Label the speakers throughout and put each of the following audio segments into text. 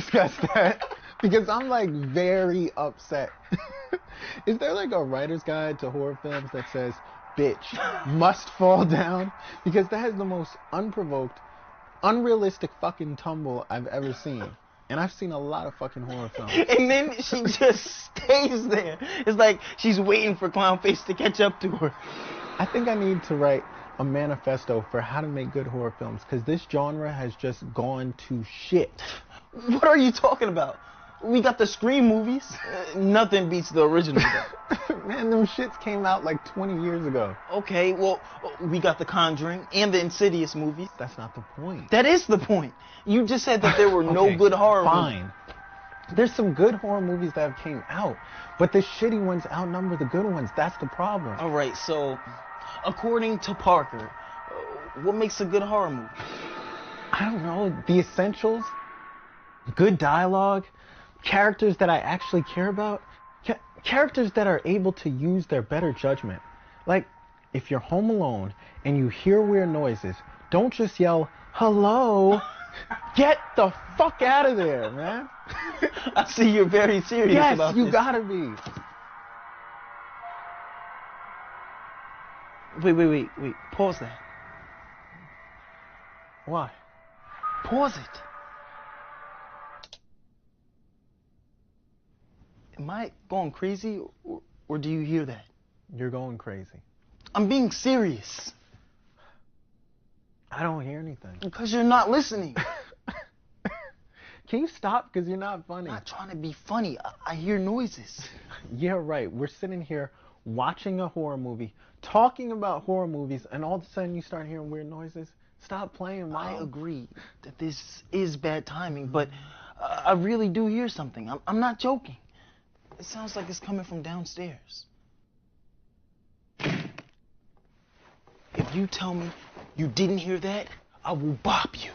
Speaker 1: discuss that because I'm like very upset. Is there like a writer's guide to horror films that says, bitch, must fall down? Because that is the most unprovoked, unrealistic fucking tumble I've ever seen. And I've seen a lot of fucking horror films.
Speaker 2: And then she just stays there. It's like she's waiting for Clownface to catch up to her.
Speaker 1: I think I need to write a manifesto for how to make good horror films because this genre has just gone to shit.
Speaker 2: What are you talking about? We got the Scream movies. Nothing beats the original.
Speaker 1: Man, them shits came out like 20 years ago.
Speaker 2: Okay, well, we got the Conjuring and the Insidious movies.
Speaker 1: That's not the point.
Speaker 2: That is the point. You just said that there were no good horror movies.
Speaker 1: Fine. There's some good horror movies that have came out, but the shitty ones outnumber the good ones. That's the problem.
Speaker 2: All right, so according to Parker, what makes a good horror movie?
Speaker 1: I don't know. The essentials, good dialogue, characters that I actually care about, characters that are able to use their better judgment. Like, if you're home alone and you hear weird noises, don't just yell, hello. Get the fuck out of there, man.
Speaker 2: I see you're very serious about this.
Speaker 1: Yes, you gotta be.
Speaker 2: Wait. Pause that.
Speaker 1: Why?
Speaker 2: Pause it. Am I going crazy or do you hear that?
Speaker 1: You're going crazy.
Speaker 2: I'm being serious.
Speaker 1: I don't hear anything.
Speaker 2: Because you're not listening.
Speaker 1: Can you stop? Because you're not funny.
Speaker 2: I'm not trying to be funny. I hear noises.
Speaker 1: Yeah, right. We're sitting here watching a horror movie, talking about horror movies, and all of a sudden you start hearing weird noises. Stop playing, Mom.
Speaker 2: I agree that this is bad timing, but I really do hear something. I'm not joking. It sounds like it's coming from downstairs. If you tell me you didn't hear that, I will bop you.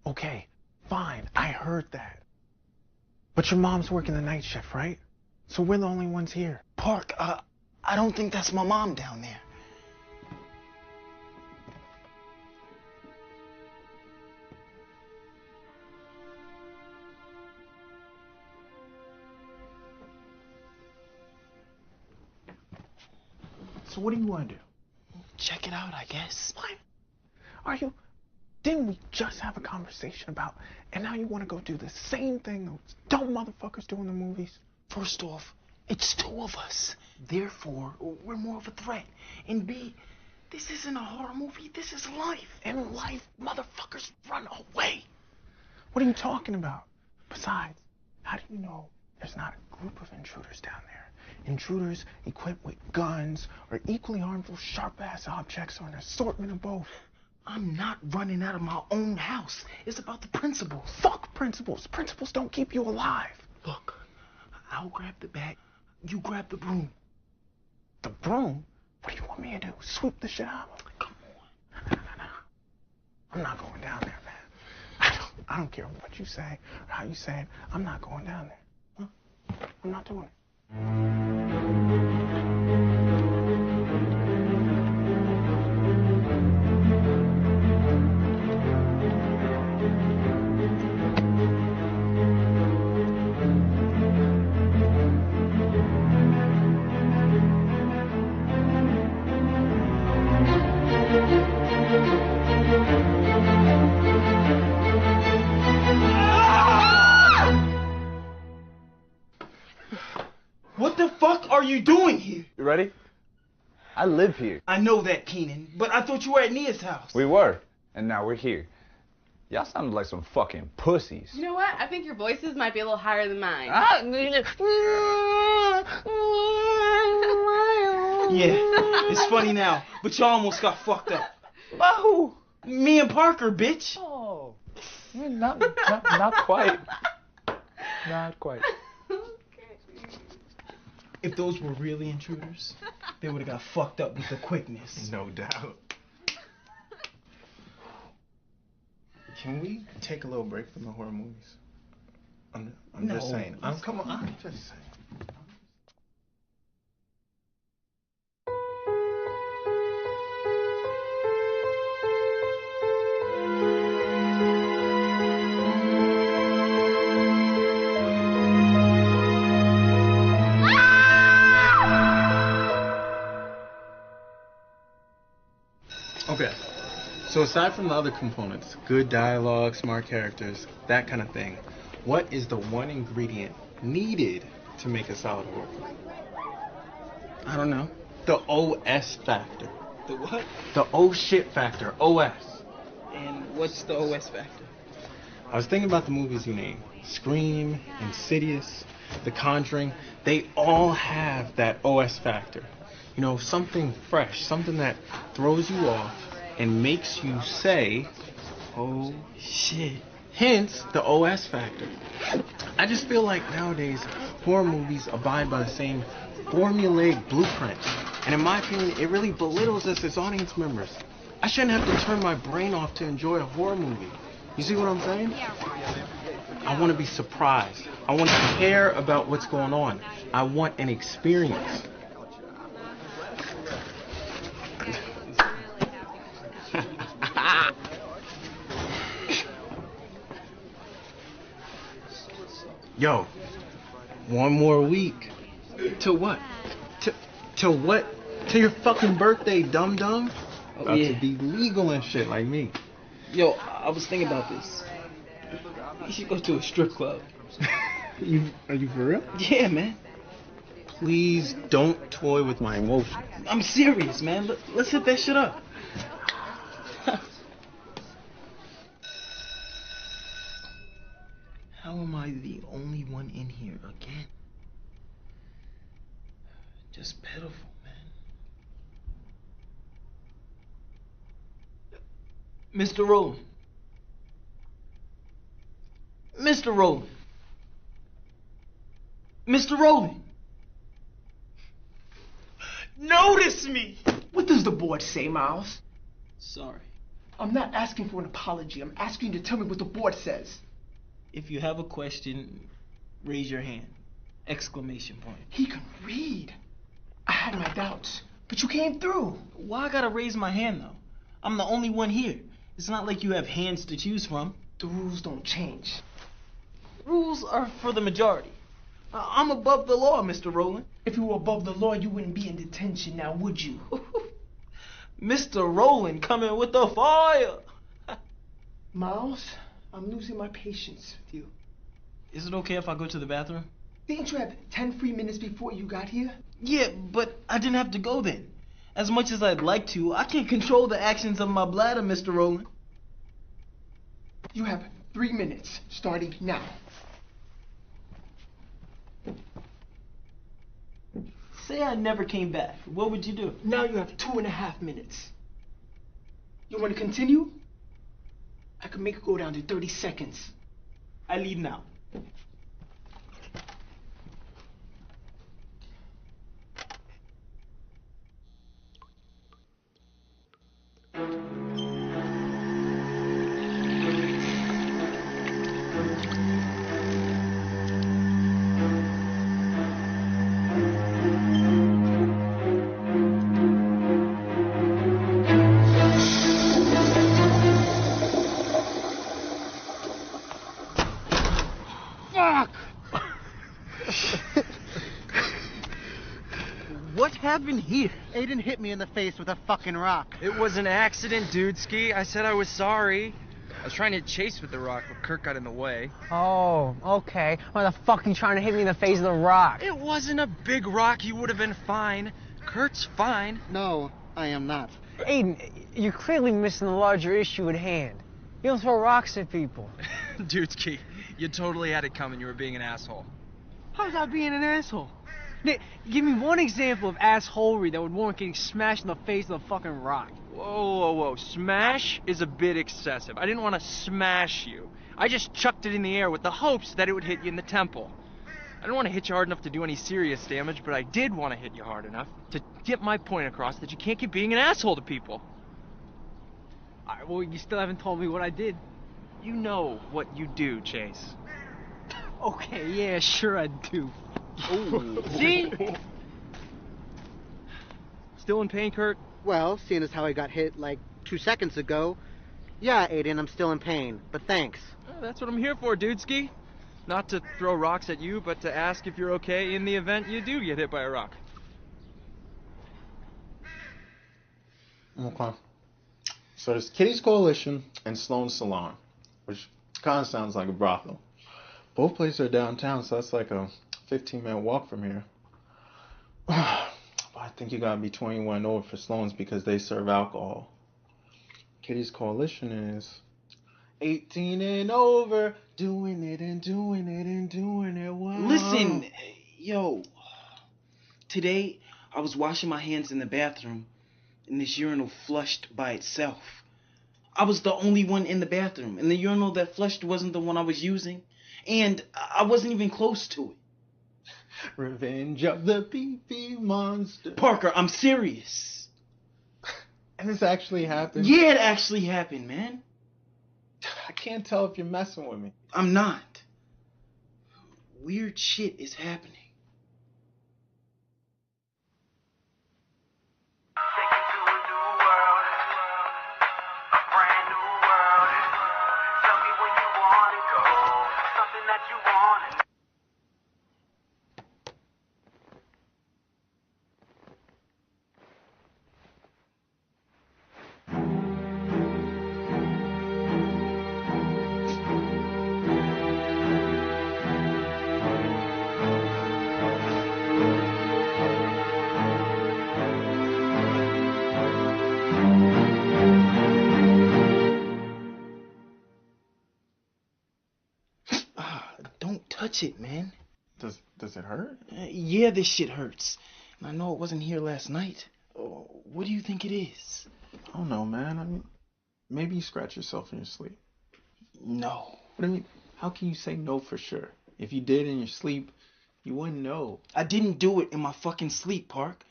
Speaker 1: Okay, fine. I heard that. But your mom's working the night shift, right? So we're the only ones here.
Speaker 2: Park, I don't think that's my mom down there.
Speaker 1: So what do you want to do?
Speaker 2: Check it out, I guess.
Speaker 1: What? Are you... Didn't we just have a conversation about... And now you want to go do the same thing those dumb motherfuckers do in the movies?
Speaker 2: First off, it's two of us. Therefore, we're more of a threat. And B, this isn't a horror movie. This is life.
Speaker 1: In life, motherfuckers run away. What are you talking about? Besides, how do you know there's not a group of intruders down there? Intruders equipped with guns or equally harmful sharp-ass objects or an assortment of both.
Speaker 2: I'm not running out of my own house. It's about the principles.
Speaker 1: Fuck principles. Principles don't keep you alive.
Speaker 2: Look, I'll grab the bat. You grab the broom.
Speaker 1: The broom? What do you want me to do? Sweep the shit out of them?
Speaker 2: Come on.
Speaker 1: No. I'm not going down there, man. I don't care what you say or how you say it. I'm not going down there. Huh? I'm not doing it.
Speaker 2: What the fuck are you doing here?
Speaker 3: You ready? I live here.
Speaker 2: I know that, Keenan, but I thought you were at Nia's house.
Speaker 3: We were, and now we're here. Y'all sounded like some fucking pussies.
Speaker 4: You know what? I think your voices might be a little higher than mine.
Speaker 2: Yeah, it's funny now, but y'all almost got fucked up.
Speaker 3: By who?
Speaker 2: Me and Parker, bitch.
Speaker 3: Oh, not quite. Not quite.
Speaker 2: If those were really intruders, they would have got fucked up with the quickness.
Speaker 1: No doubt. Can we take a little break from the horror movies? I'm just
Speaker 2: No.
Speaker 1: saying. Come on, I'm just saying. So aside from the other components, good dialogue, smart characters, that kind of thing, what is the one ingredient needed to make a solid horror film?
Speaker 2: I don't know.
Speaker 1: The OS factor.
Speaker 2: The what?
Speaker 1: The oh shit factor. OS.
Speaker 2: And what's the OS factor?
Speaker 1: I was thinking about the movies you named. Scream, Insidious, The Conjuring. They all have that OS factor. You know, something fresh, something that throws you off and makes you say, oh shit. Hence the OS factor. I just feel like nowadays horror movies abide by the same formulaic blueprint. And in my opinion, it really belittles us as audience members. I shouldn't have to turn my brain off to enjoy a horror movie. You see what I'm saying? I want to be surprised. I want to care about what's going on. I want an experience. Yo, one more week.
Speaker 2: To what?
Speaker 1: To what? To your fucking birthday, dum-dum?
Speaker 2: Oh,
Speaker 1: About
Speaker 2: yeah.
Speaker 1: to be legal and shit like me.
Speaker 2: Yo, I was thinking about this. You should go to a strip club.
Speaker 1: Are you for real?
Speaker 2: Yeah, man.
Speaker 1: Please don't toy with my emotions.
Speaker 2: I'm serious, man. Let's hit that shit up. How am I the only one in here again? Just pitiful, man. Mr. Rowland. Mr. Rowland. Mr. Rowland. Notice me!
Speaker 5: What does the board say, Miles?
Speaker 2: Sorry.
Speaker 5: I'm not asking for an apology. I'm asking you to tell me what the board says.
Speaker 2: If you have a question, raise your hand. Exclamation point.
Speaker 5: He can read. I had my doubts, but you came through.
Speaker 2: Why I gotta raise my hand, though? I'm the only one here. It's not like you have hands to choose from.
Speaker 5: The rules don't change.
Speaker 2: Rules are for the majority. I'm above the law, Mr. Rowland.
Speaker 5: If you were above the law, you wouldn't be in detention now, would you?
Speaker 2: Mr. Rowland coming with the fire.
Speaker 5: Miles, I'm losing my patience with you.
Speaker 2: Is it okay if I go to the bathroom?
Speaker 5: Didn't you have 10 free minutes before you got here?
Speaker 2: Yeah, but I didn't have to go then. As much as I'd like to, I can't control the actions of my bladder, Mr. Rowland.
Speaker 5: You have 3 minutes, starting now.
Speaker 2: Say I never came back. What would you do?
Speaker 5: Now you have 2.5 minutes. You want to continue? I can make it go down to 30 seconds.
Speaker 2: I leave now.
Speaker 6: What happened here?
Speaker 7: Aiden hit me in the face with a fucking rock.
Speaker 8: It was an accident, dudeski. I said I was sorry. I was trying to chase with the rock, but Kurt got in the way.
Speaker 6: Oh, okay. Why the fuck are you trying to hit me in the face with a rock?
Speaker 8: It wasn't a big rock. You would have been fine. Kurt's fine.
Speaker 7: No, I am not.
Speaker 6: Aiden, you're clearly missing the larger issue at hand. You don't throw rocks at people.
Speaker 8: Dudeski, you totally had it coming. You were being an asshole.
Speaker 6: How's that being an asshole? Nick, give me one example of assholery that would warrant getting smashed in the face with a fucking rock.
Speaker 8: Whoa. Smash is a bit excessive. I didn't want to smash you. I just chucked it in the air with the hopes that it would hit you in the temple. I didn't want to hit you hard enough to do any serious damage, but I did want to hit you hard enough to get my point across that you can't keep being an asshole to people.
Speaker 6: Alright, well, you still haven't told me what I did.
Speaker 8: You know what you do, Chase.
Speaker 6: Okay, yeah, sure I do.
Speaker 8: Ooh.
Speaker 6: See?
Speaker 8: Still in pain, Kurt?
Speaker 7: Well, seeing as how I got hit like 2 seconds ago, yeah, Aiden, I'm still in pain, but thanks.
Speaker 8: That's what I'm here for, dudeski. Not to throw rocks at you, but to ask if you're okay in the event you do get hit by a rock.
Speaker 1: Okay. So there's Kitty's Coalition and Sloan's Salon, which kind of sounds like a brothel. Both places are downtown, so that's like a 15-minute walk from here. I think you gotta be 21 and over for Sloan's because they serve alcohol. Kitty's Coalition is 18 and over, doing it and doing it and doing it. Wow.
Speaker 2: Listen, yo. Today, I was washing my hands in the bathroom, and this urinal flushed by itself. I was the only one in the bathroom, and the urinal that flushed wasn't the one I was using, and I wasn't even close to it.
Speaker 1: Revenge of the pee-pee monster.
Speaker 2: Parker, I'm serious.
Speaker 1: And this actually happened?
Speaker 2: Yeah, it actually happened, man.
Speaker 1: I can't tell if you're messing with me.
Speaker 2: I'm not. Weird shit is happening. Don't touch it, man.
Speaker 1: Does it hurt?
Speaker 2: Yeah, this shit hurts. And I know it wasn't here last night. What do you think it is?
Speaker 1: I don't know, man. I mean, maybe you scratch yourself in your sleep.
Speaker 2: No.
Speaker 1: But I mean, how can you say no for sure? If you did in your sleep, you wouldn't know.
Speaker 2: I didn't do it in my fucking sleep, Park.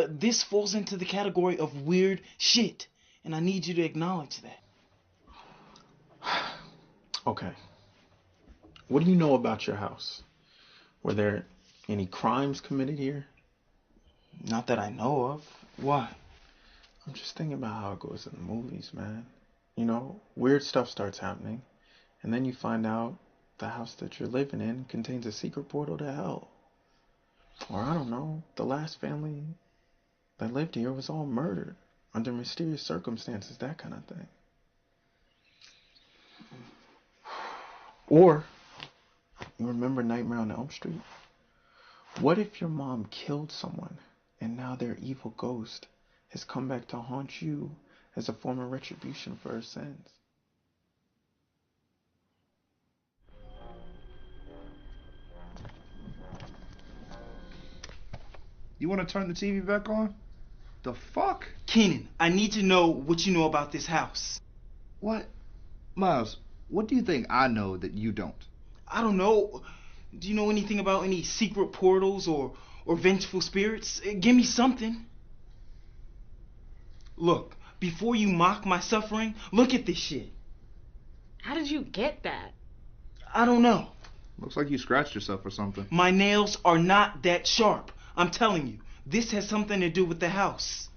Speaker 2: This falls into the category of weird shit, and I need you to acknowledge that.
Speaker 1: Okay. What do you know about your house? Were there any crimes committed here?
Speaker 2: Not that I know of. Why?
Speaker 1: I'm just thinking about how it goes in the movies, man. You know, weird stuff starts happening, and then you find out the house that you're living in contains a secret portal to hell. Or I don't know, the last family that lived here was all murdered under mysterious circumstances, that kind of thing. Or, you remember Nightmare on Elm Street? What if your mom killed someone and now their evil ghost has come back to haunt you as a form of retribution for her sins?
Speaker 9: You want to turn the TV back on? The fuck?
Speaker 2: Kenan, I need to know what you know about this house.
Speaker 9: What? Miles, what do you think I know that you don't?
Speaker 2: I don't know. Do you know anything about any secret portals or vengeful spirits? Give me something. Look, before you mock my suffering, look at this shit.
Speaker 4: How did you get that?
Speaker 2: I don't know.
Speaker 9: Looks like you scratched yourself or something.
Speaker 2: My nails are not that sharp. I'm telling you, this has something to do with the house.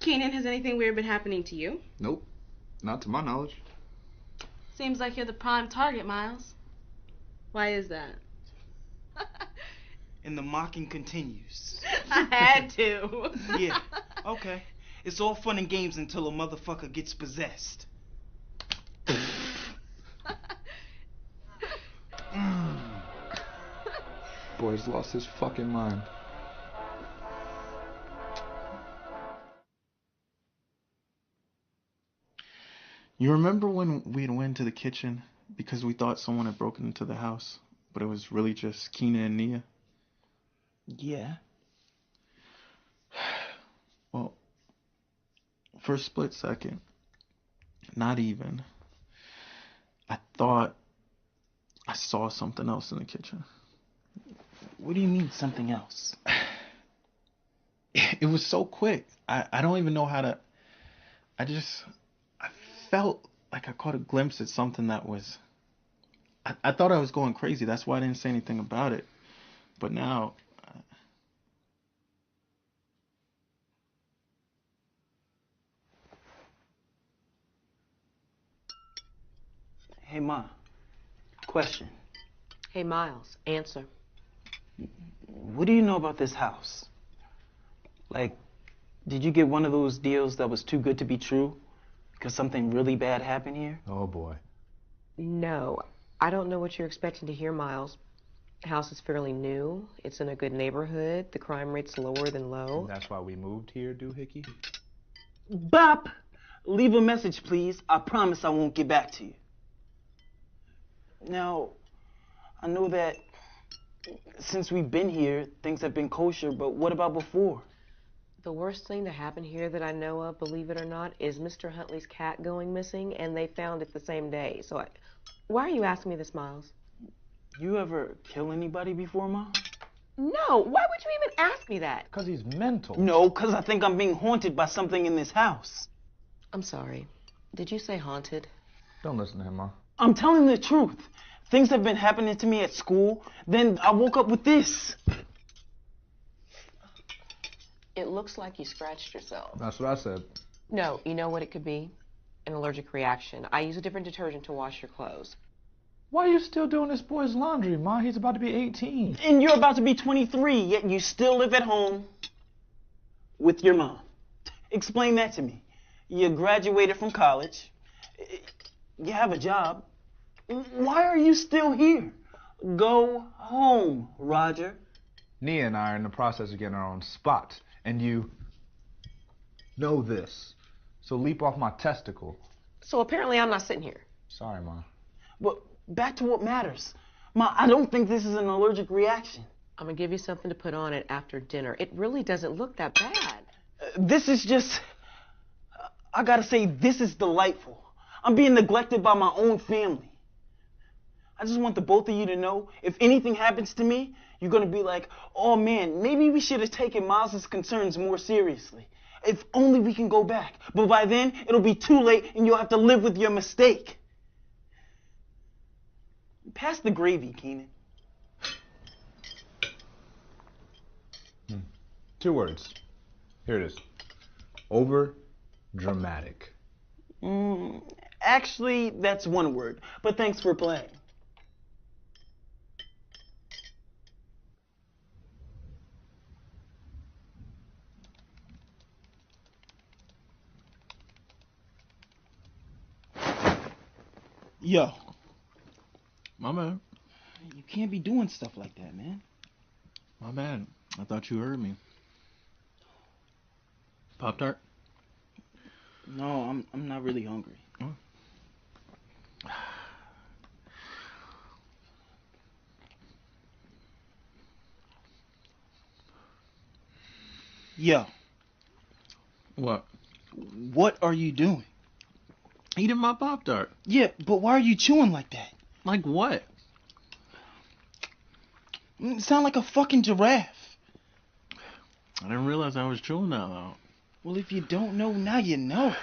Speaker 4: Kenan, has anything weird been happening to you?
Speaker 9: Nope. Not to my knowledge.
Speaker 4: Seems like you're the prime target, Miles. Why is that?
Speaker 2: And the mocking continues.
Speaker 4: I had to.
Speaker 2: Yeah, okay. It's all fun and games until a motherfucker gets possessed.
Speaker 3: Boy's lost his fucking mind.
Speaker 1: You remember when we went to the kitchen because we thought someone had broken into the house, but it was really just Keena and Nia?
Speaker 2: Yeah.
Speaker 1: Well, for a split second, not even, I thought I saw something else in the kitchen.
Speaker 2: What do you mean, something else?
Speaker 1: It was so quick. I don't even know how to... I felt like I caught a glimpse at something that was... I thought I was going crazy. That's why I didn't say anything about it. But now...
Speaker 2: Hey, Ma. Question.
Speaker 10: Hey, Miles, answer.
Speaker 2: What do you know about this house? Like, did you get one of those deals that was too good to be true? Because something really bad happened here?
Speaker 3: Oh boy.
Speaker 10: No, I don't know what you're expecting to hear, Miles. The house is fairly new. It's in a good neighborhood. The crime rate's lower than low.
Speaker 3: That's why we moved here, Doohickey?
Speaker 2: Bop! Leave a message, please. I promise I won't get back to you. Now, I know that since we've been here, things have been kosher, but what about before?
Speaker 10: The worst thing to happen here that I know of, believe it or not, is Mr. Huntley's cat going missing, and they found it the same day. So why are you asking me this, Miles?
Speaker 2: You ever kill anybody before, Mom?
Speaker 10: No, why would you even ask me that?
Speaker 3: Because he's mental.
Speaker 2: No, because I think I'm being haunted by something in this house.
Speaker 10: I'm sorry. Did you say haunted?
Speaker 3: Don't listen to him, Ma.
Speaker 2: I'm telling the truth. Things have been happening to me at school. Then I woke up with this.
Speaker 10: It looks like you scratched yourself.
Speaker 3: That's what I said.
Speaker 10: No, you know what it could be? An allergic reaction. I use a different detergent to wash your clothes.
Speaker 3: Why are you still doing this boy's laundry, Ma? He's about to be 18.
Speaker 2: And you're about to be 23, yet you still live at home with your mom. Explain that to me. You graduated from college. You have a job. Why are you still here? Go home, Roger.
Speaker 3: Nia and I are in the process of getting our own spot, and you know this. So leap off my testicle.
Speaker 10: So apparently I'm not sitting here.
Speaker 3: Sorry, Ma.
Speaker 2: But back to what matters. Ma, I don't think this is an allergic reaction.
Speaker 10: I'm gonna give you something to put on it after dinner. It really doesn't look that bad.
Speaker 2: This is just... I gotta say, this is delightful. I'm being neglected by my own family. I just want the both of you to know, if anything happens to me, you're gonna be like, oh man, maybe we should have taken Miles' concerns more seriously. If only we can go back. But by then, it'll be too late and you'll have to live with your mistake. Pass the gravy, Keenan.
Speaker 3: 2 words. Here it is. Over dramatic.
Speaker 2: Actually, that's 1 word. But thanks for playing. Yo.
Speaker 11: My bad.
Speaker 2: You can't be doing stuff like that, man.
Speaker 11: My bad. I thought you heard me. Pop-Tart?
Speaker 2: No, I'm not really hungry.
Speaker 11: Oh.
Speaker 2: Yo.
Speaker 11: What?
Speaker 2: What are you doing?
Speaker 11: Eating my Pop-Tart.
Speaker 2: Yeah, but why are you chewing like that?
Speaker 11: Like what?
Speaker 2: You sound like a fucking giraffe.
Speaker 11: I didn't realize I was chewing that loud.
Speaker 2: Well, if you don't know, now you know.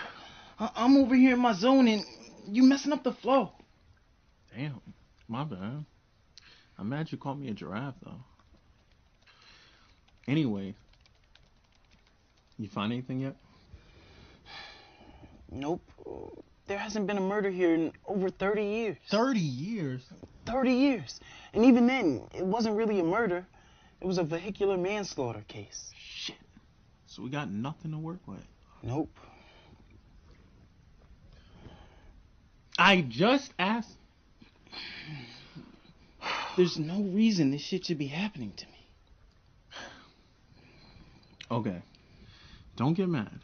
Speaker 2: I'm over here in my zone and you messing up the flow.
Speaker 11: Damn, my bad. I'm mad you called me a giraffe, though. Anyway, you find anything yet?
Speaker 2: Nope. There hasn't been a murder here in over 30 years.
Speaker 11: 30 years?
Speaker 2: 30 years. And even then, it wasn't really a murder. It was a vehicular manslaughter case.
Speaker 11: Shit. So we got nothing to work with.
Speaker 2: Nope.
Speaker 11: I just asked.
Speaker 2: There's no reason this shit should be happening to me.
Speaker 11: Okay. Don't get mad.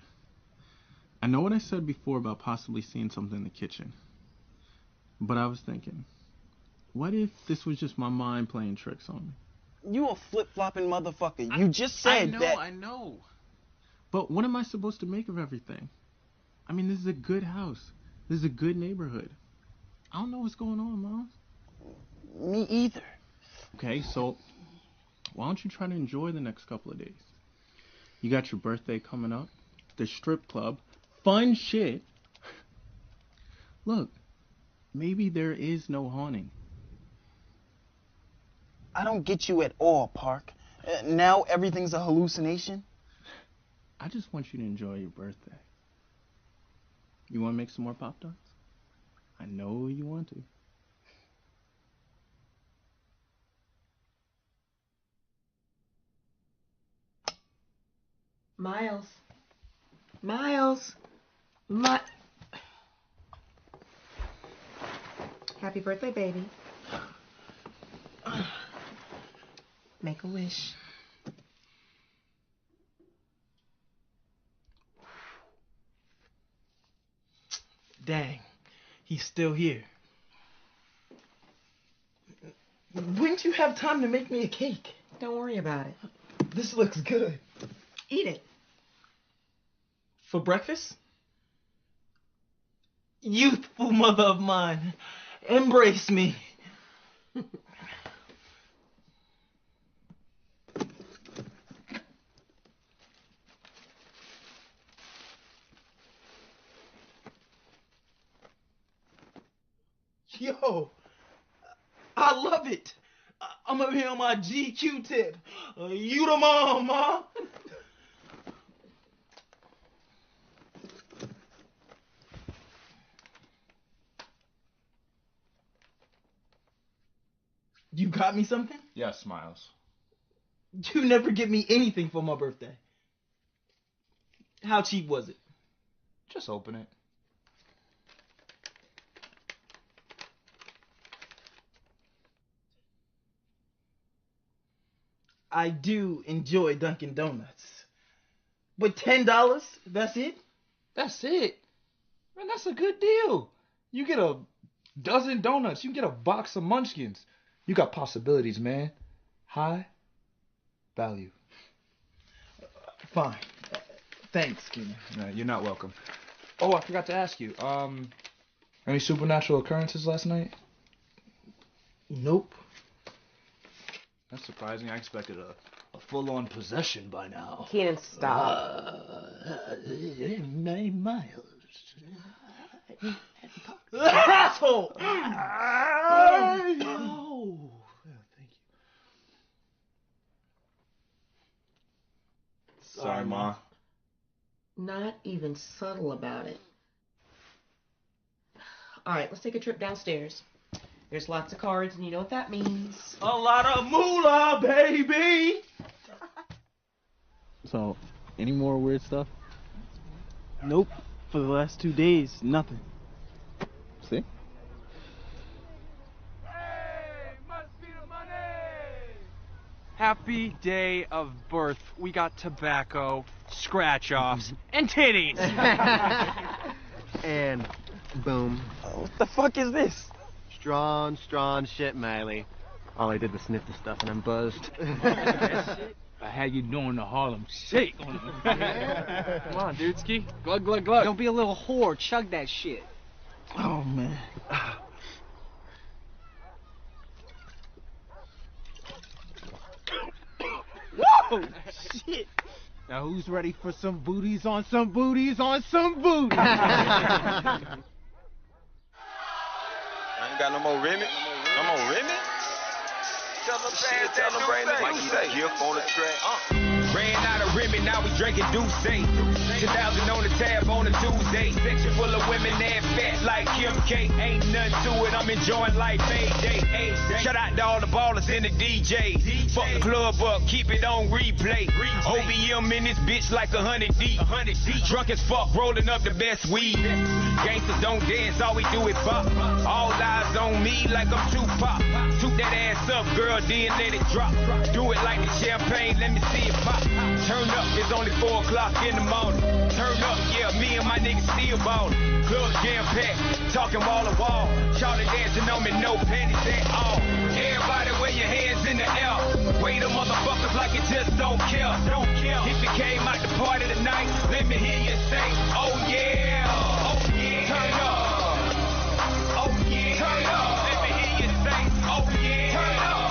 Speaker 11: I know what I said before about possibly seeing something in the kitchen. But I was thinking, what if this was just my mind playing tricks on me?
Speaker 2: You a flip-flopping motherfucker. You just said that...
Speaker 11: I know. But what am I supposed to make of everything? I mean, this is a good house. This is a good neighborhood. I don't know what's going on, Miles.
Speaker 2: Me either.
Speaker 11: Okay, so why don't you try to enjoy the next couple of days? You got your birthday coming up, the strip club, fun shit. Look, maybe there is no haunting.
Speaker 2: I don't get you at all, Park. Now everything's a hallucination?
Speaker 11: I just want you to enjoy your birthday. You want to make some more Pop-Tarts? I know you want to.
Speaker 10: Miles. Miles. Happy birthday, baby. Make a wish.
Speaker 2: Dang, he's still here. Wouldn't you have time to make me a cake?
Speaker 10: Don't worry about it.
Speaker 2: This looks good.
Speaker 10: Eat it.
Speaker 2: For breakfast? Youthful mother of mine, embrace me. Yo, I love it. I'm over here on my GQ tip. You the mom, ma. You got me something?
Speaker 3: Yes, Miles.
Speaker 2: You never get me anything for my birthday. How cheap was it?
Speaker 3: Just open it.
Speaker 2: I do enjoy Dunkin' Donuts. But $10, that's it?
Speaker 3: That's it. Man, that's a good deal. You get a dozen donuts. You get a box of munchkins. You got possibilities, man. High value.
Speaker 2: Fine. Thanks, Keenan.
Speaker 3: No, you're not welcome. Oh, I forgot to ask you. Any supernatural occurrences last night?
Speaker 2: Nope.
Speaker 3: That's surprising. I expected a full-on possession by now.
Speaker 10: Keenan, stop.
Speaker 3: My Miles.
Speaker 2: Asshole!
Speaker 3: Oh.
Speaker 2: Thank you.
Speaker 3: Sorry, Ma.
Speaker 10: Not even subtle about it. All right, let's take a trip downstairs. There's lots of cards, and you know what that means.
Speaker 2: A lot of moolah, baby!
Speaker 11: So, any more weird stuff?
Speaker 1: Nope. For the last 2 days, nothing.
Speaker 11: See?
Speaker 8: Happy day of birth. We got tobacco, scratch-offs, and titties.
Speaker 12: And boom.
Speaker 1: What the fuck is this?
Speaker 12: Strong shit, Miley. All I did was sniff the stuff and I'm buzzed.
Speaker 6: I had you doing the Harlem Shake.
Speaker 8: Come on, dudeski. Glug, glug, glug.
Speaker 6: Don't be a little whore. Chug that shit.
Speaker 1: Oh, man.
Speaker 6: Whoa! Shit. Now who's ready for some booties on some booties on some booties?
Speaker 13: I ain't got no more Remy. No more Remy? Tell them bring the gift on the track. Ran out of Remy, now we drinking Douce. 10,000 on the tab on a Tuesday. Section full of women, ass fat like Kim K. Ain't nothing to it, I'm enjoying life day. Shout out to all the ballers and the DJs. Fuck the club up, keep it on replay. OBM in this bitch like 100 deep. Drunk as fuck, rolling up the best weed. Gangsters don't dance, all we do is bop. All eyes on me like I'm Tupac. Toot that ass up, girl, then let it drop. Do it like the champagne, let me see it pop. Turn up, it's only 4 o'clock in the morning. Turn up, yeah, me and my niggas still ballin'. Club jam packed, talking wall to wall. Charlie dancing on me, no panties at all. Everybody wave your hands in the air. Wait the motherfuckers like it just don't care. If you came out to party tonight, let me hear you say, oh yeah. Oh yeah. Turn up. Oh yeah. Turn up. Let me hear you say, oh yeah. Turn up.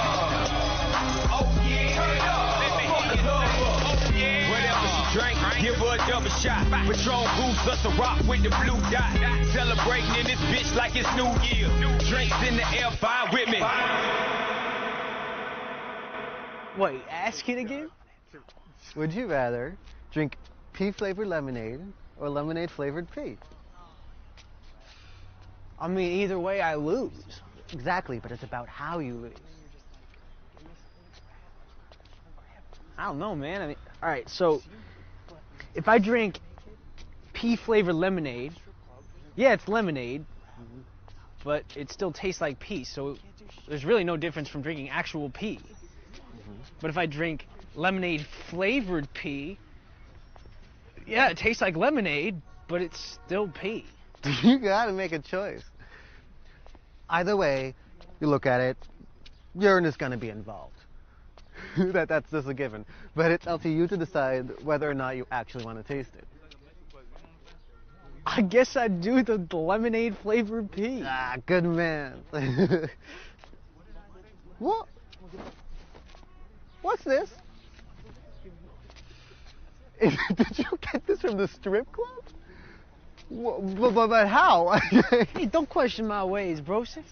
Speaker 13: Oh yeah. Turn up. Let me hear you say, oh yeah. Whatever she drank, give her a double shot. Patron boost us a rock with the blue dot. Celebrating in this bitch like it's New Year. Drinks in the air, fire with me.
Speaker 6: Wait, ask it again?
Speaker 12: Would you rather drink pea-flavored lemonade or lemonade-flavored pea?
Speaker 6: I mean, either way, I lose.
Speaker 12: Exactly, but it's about how you lose.
Speaker 6: I don't know, man. I mean, all right, so if I drink pea-flavored lemonade, yeah, it's lemonade, but it still tastes like pee, so there's really no difference from drinking actual pee. But if I drink lemonade-flavored pee, yeah, it tastes like lemonade, but it's still pee.
Speaker 12: You gotta make a choice. Either way, you look at it, urine is gonna be involved. That's just a given. But it's up to you to decide whether or not you actually want to taste it.
Speaker 6: I guess I'd do the lemonade-flavored pee.
Speaker 12: Ah, good man. What? What's this? Did you get this from the strip club? But how?
Speaker 6: Hey, don't question my ways, brosif.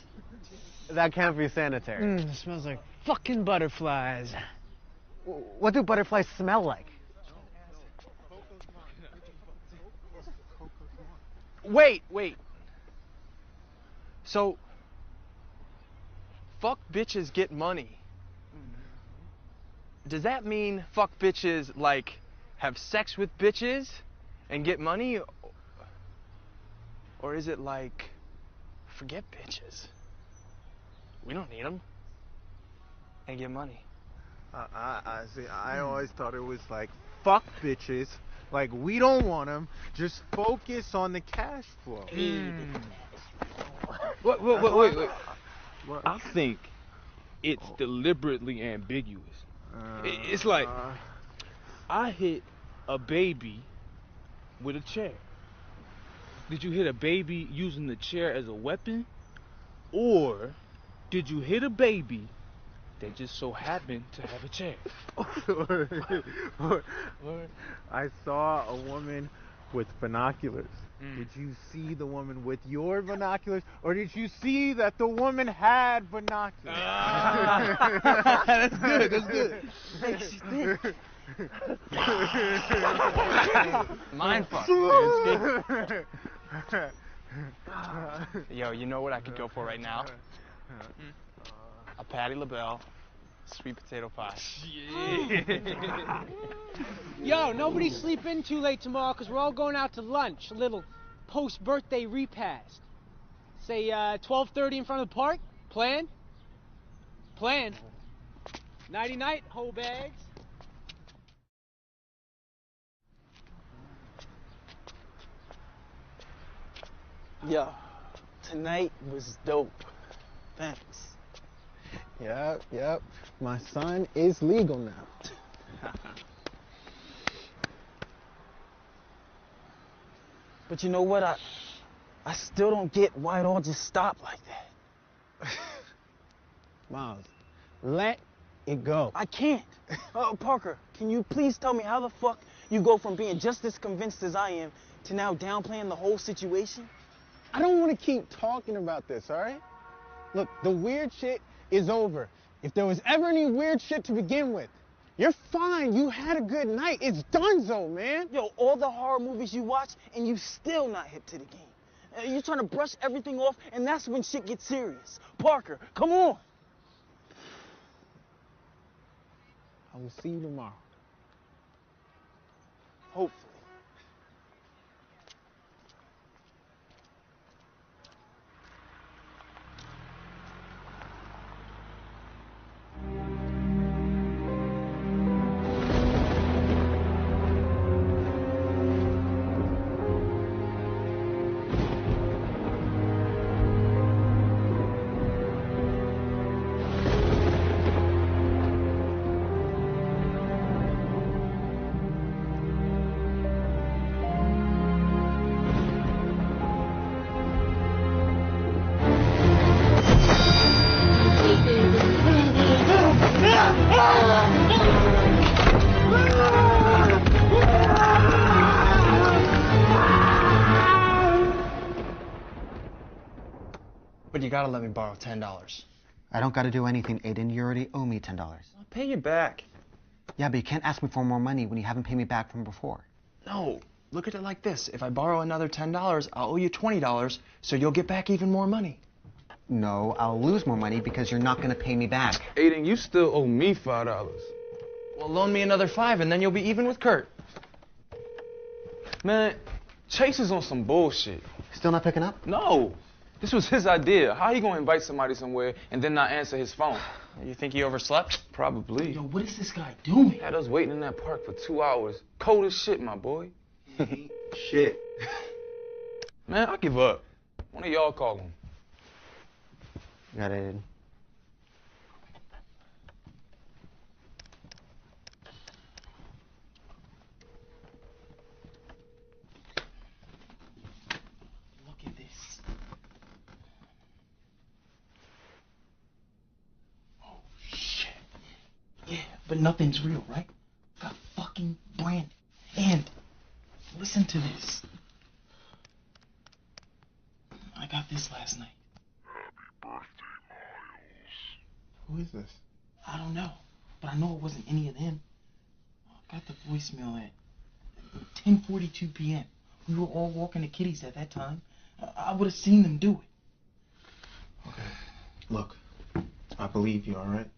Speaker 12: That can't be sanitary.
Speaker 6: It smells like fucking butterflies.
Speaker 12: What do butterflies smell like?
Speaker 8: Wait. So, fuck bitches get money. Does that mean fuck bitches, like, have sex with bitches and get money? Or is it like, forget bitches? We don't need them. And get money.
Speaker 14: I see. I always thought it was like, fuck bitches. Like, we don't want them. Just focus on the cash flow.
Speaker 15: Wait. I think it's deliberately ambiguous. It's like, I hit a baby with a chair. Did you hit a baby using the chair as a weapon? Or did you hit a baby that just so happened to have a chair?
Speaker 14: or I saw a woman with binoculars. Did you see the woman with your binoculars, or did you see that the woman had binoculars?
Speaker 15: That's good.
Speaker 8: Mind fuck. Yo, you know what I could go for right now? A Patti LaBelle sweet potato pie.
Speaker 6: Yo, nobody sleep in too late tomorrow because we're all going out to lunch. A little post-birthday repast. Say 12:30 in front of the park. Plan? Plan. Nighty-night, whole bags.
Speaker 2: Yo, tonight was dope. Thanks.
Speaker 1: Yep. My son is legal now.
Speaker 2: But you know what? I still don't get why it all just stopped like that.
Speaker 1: Miles, let it go.
Speaker 2: I can't. Parker, can you please tell me how the fuck you go from being just as convinced as I am to now downplaying the whole situation?
Speaker 1: I don't want to keep talking about this, all right? Look, the weird shit is over. If there was ever any weird shit to begin with, you're fine. You had a good night. It's donezo, man.
Speaker 2: Yo, all the horror movies you watch and you still not hip to the game. You're trying to brush everything off and that's when shit gets serious. Parker, come on.
Speaker 1: I will see you tomorrow.
Speaker 2: Hopefully.
Speaker 8: But you gotta let me borrow $10.
Speaker 7: I don't gotta do anything, Aiden. You already owe me $10.
Speaker 8: I'll pay you back.
Speaker 7: Yeah, but you can't ask me for more money when you haven't paid me back from before.
Speaker 8: No, look at it like this. If I borrow another $10, I'll owe you $20, so you'll get back even more money.
Speaker 7: No, I'll lose more money because you're not gonna pay me back.
Speaker 15: Aiden, you still owe me $5.
Speaker 8: Well, loan me another $5 and then you'll be even with Kurt.
Speaker 15: Man, Chase is on some bullshit.
Speaker 7: Still not picking up?
Speaker 15: No.
Speaker 16: This was his idea. How he gonna invite somebody somewhere and then not answer his phone?
Speaker 8: You think he overslept?
Speaker 16: Probably.
Speaker 2: Yo, what is this guy doing?
Speaker 16: Had us waiting in that park for 2 hours. Cold as shit, my boy.
Speaker 9: Shit.
Speaker 16: Man, I give up. One of y'all call him.
Speaker 12: Got it.
Speaker 2: Look at this. Oh, shit. Yeah, but nothing's real, right? Got fucking Brandon. And listen to this. I got this last night.
Speaker 11: Who is this?
Speaker 2: I don't know, but I know it wasn't any of them. I got the voicemail at 10:42 p.m. We were all walking to Kitty's at that time. I would have seen them do it.
Speaker 11: Okay. Look, I believe you, alright?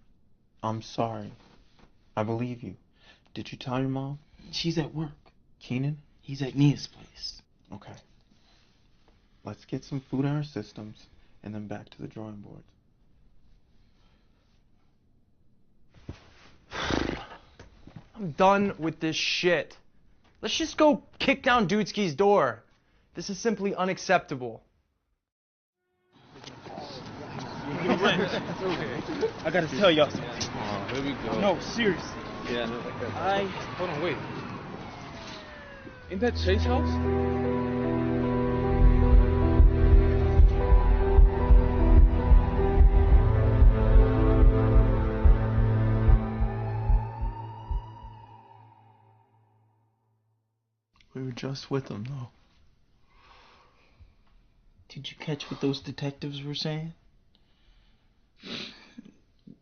Speaker 11: I'm sorry. I believe you. Did you tell your mom?
Speaker 2: She's at work.
Speaker 11: Keenan?
Speaker 2: He's at Nia's place.
Speaker 11: Okay. Let's get some food in our systems and then back to the drawing board.
Speaker 8: I'm done with this shit. Let's just go kick down Dudesky's door. This is simply unacceptable.
Speaker 15: I gotta tell y'all something.
Speaker 16: Oh, here we go.
Speaker 15: No, seriously.
Speaker 16: Yeah, no.
Speaker 15: Hold on, wait. Ain't that Chase house?
Speaker 11: We were just with them, though.
Speaker 2: Did you catch what those detectives were saying?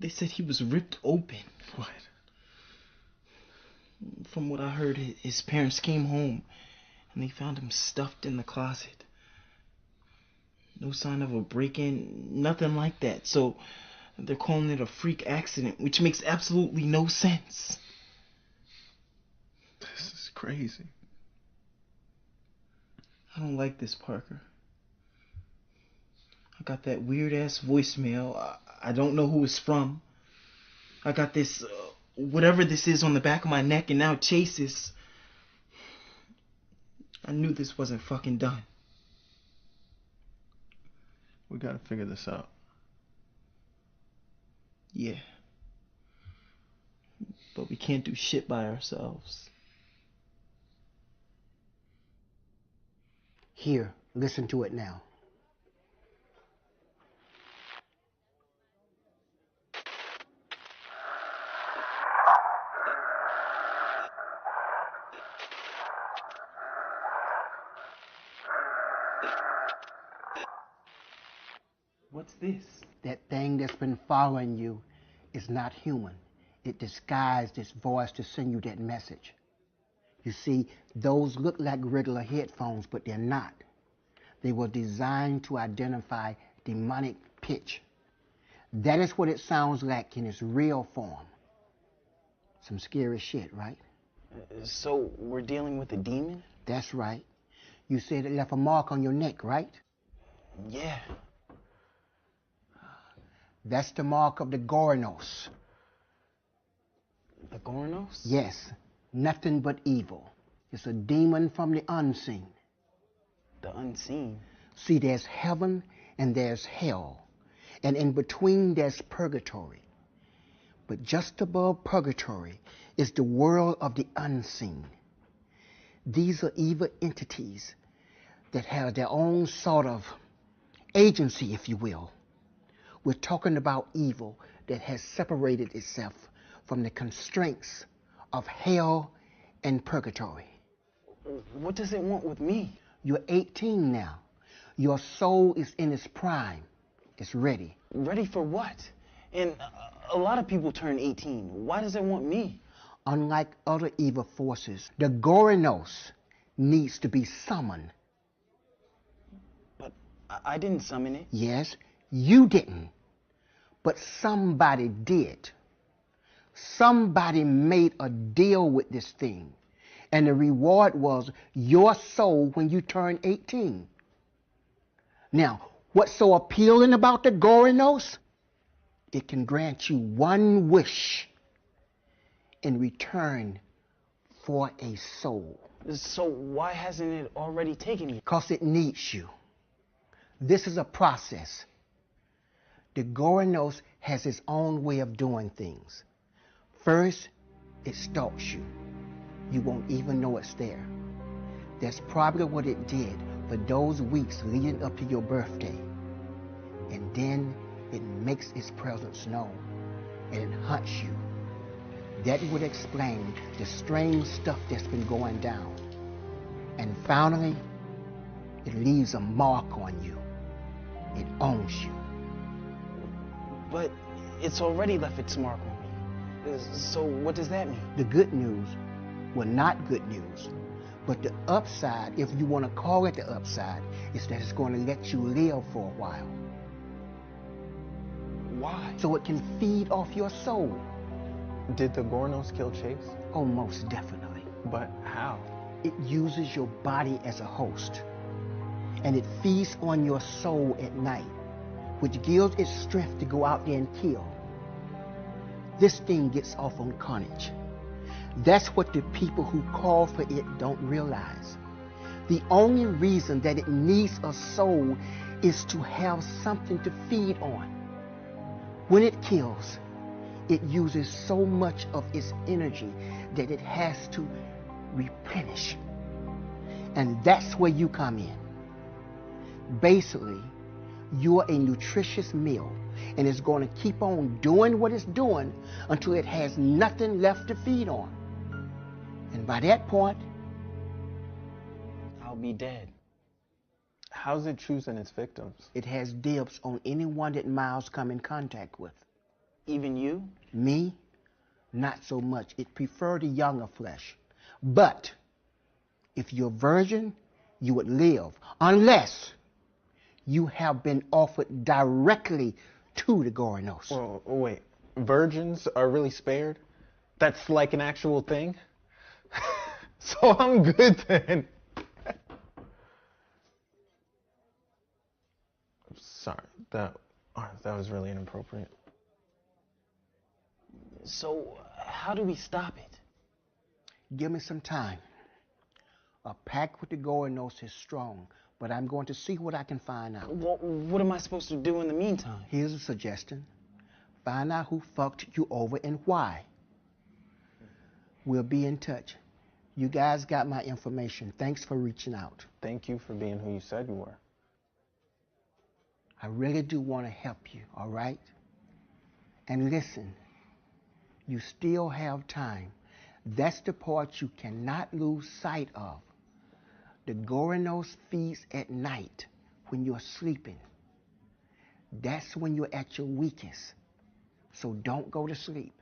Speaker 2: They said he was ripped open.
Speaker 11: What?
Speaker 2: From what I heard, his parents came home and they found him stuffed in the closet. No sign of a break-in, nothing like that. So they're calling it a freak accident, which makes absolutely no sense.
Speaker 11: This is crazy.
Speaker 2: I don't like this, Parker. I got that weird-ass voicemail. I don't know who it's from. I got this, whatever this is on the back of my neck, and now Chase is... I knew this wasn't fucking done.
Speaker 11: We gotta figure this out.
Speaker 2: Yeah. But we can't do shit by ourselves.
Speaker 17: Here, listen to it now.
Speaker 2: What's this?
Speaker 17: That thing that's been following you is not human. It disguised its voice to send you that message. You see, those look like regular headphones, but they're not. They were designed to identify demonic pitch. That is what it sounds like in its real form. Some scary shit, right?
Speaker 2: So we're dealing with a demon?
Speaker 17: That's right. You said it left a mark on your neck, right?
Speaker 2: Yeah.
Speaker 17: That's the mark of the Goranos.
Speaker 2: The Goranos?
Speaker 17: Yes. Nothing but evil. It's a demon from the unseen.
Speaker 2: The unseen?
Speaker 17: See, there's heaven and there's hell. And in between there's purgatory. But just above purgatory is the world of the unseen. These are evil entities that have their own sort of agency, if you will. We're talking about evil that has separated itself from the constraints of hell and purgatory.
Speaker 2: What does it want with me?
Speaker 17: You're 18 now. Your soul is in its prime. It's ready.
Speaker 2: Ready for what? And a lot of people turn 18. Why does it want me?
Speaker 17: Unlike other evil forces, the Goranos needs to be summoned.
Speaker 2: But I didn't summon it.
Speaker 17: Yes, you didn't. But somebody did. Somebody made a deal with this thing. And the reward was your soul when you turn 18. Now, What's so appealing about the Gorinos? It can grant you one wish in return for a soul.
Speaker 2: So why hasn't it already taken you?
Speaker 17: Because it needs you. This is a process. The Gorinos has its own way of doing things. First, it stalks you. You won't even know it's there. That's probably what it did for those weeks leading up to your birthday. And then it makes its presence known, and it hunts you. That would explain the strange stuff that's been going down. And finally, it leaves a mark on you. It owns you.
Speaker 2: But it's already left its mark on me. So what does that mean?
Speaker 17: The good news, well, not good news, but the upside, if you want to call it the upside, is that it's going to let you live for a while.
Speaker 2: Why?
Speaker 17: So it can feed off your soul.
Speaker 1: Did the Gorinos kill Chase?
Speaker 17: Oh, most definitely.
Speaker 1: But how?
Speaker 17: It uses your body as a host, and it feeds on your soul at night, which gives it strength to go out there and kill. This thing gets off on carnage. That's what the people who call for it don't realize. The only reason that it needs a soul is to have something to feed on. When it kills, it uses so much of its energy that it has to replenish. And that's where you come in. Basically, you're a nutritious meal, and it's going to keep on doing what it's doing until it has nothing left to feed on. And by that point,
Speaker 2: I'll be dead.
Speaker 1: How's it choosing its victims?
Speaker 17: It has dibs on anyone that Miles come in contact with.
Speaker 2: Even you?
Speaker 17: Me? Not so much. It prefer the younger flesh. But if you're a virgin, you would live, unless you have been offered directly to the Gorinos.
Speaker 1: Well, wait, virgins are really spared? That's like an actual thing? So I'm good then. Sorry, that was really inappropriate.
Speaker 2: So how do we stop it?
Speaker 17: Give me some time. A pact with the Gorinos is strong, but I'm going to see what I can find out.
Speaker 2: What am I supposed to do in the meantime?
Speaker 17: Here's a suggestion. Find out who fucked you over and why. We'll be in touch. You guys got my information. Thanks for reaching out.
Speaker 1: Thank you for being who you said you were.
Speaker 17: I really do want to help you, all right? And listen, you still have time. That's the part you cannot lose sight of. The Gorinos feeds at night when you're sleeping. That's when you're at your weakest. So don't go to sleep.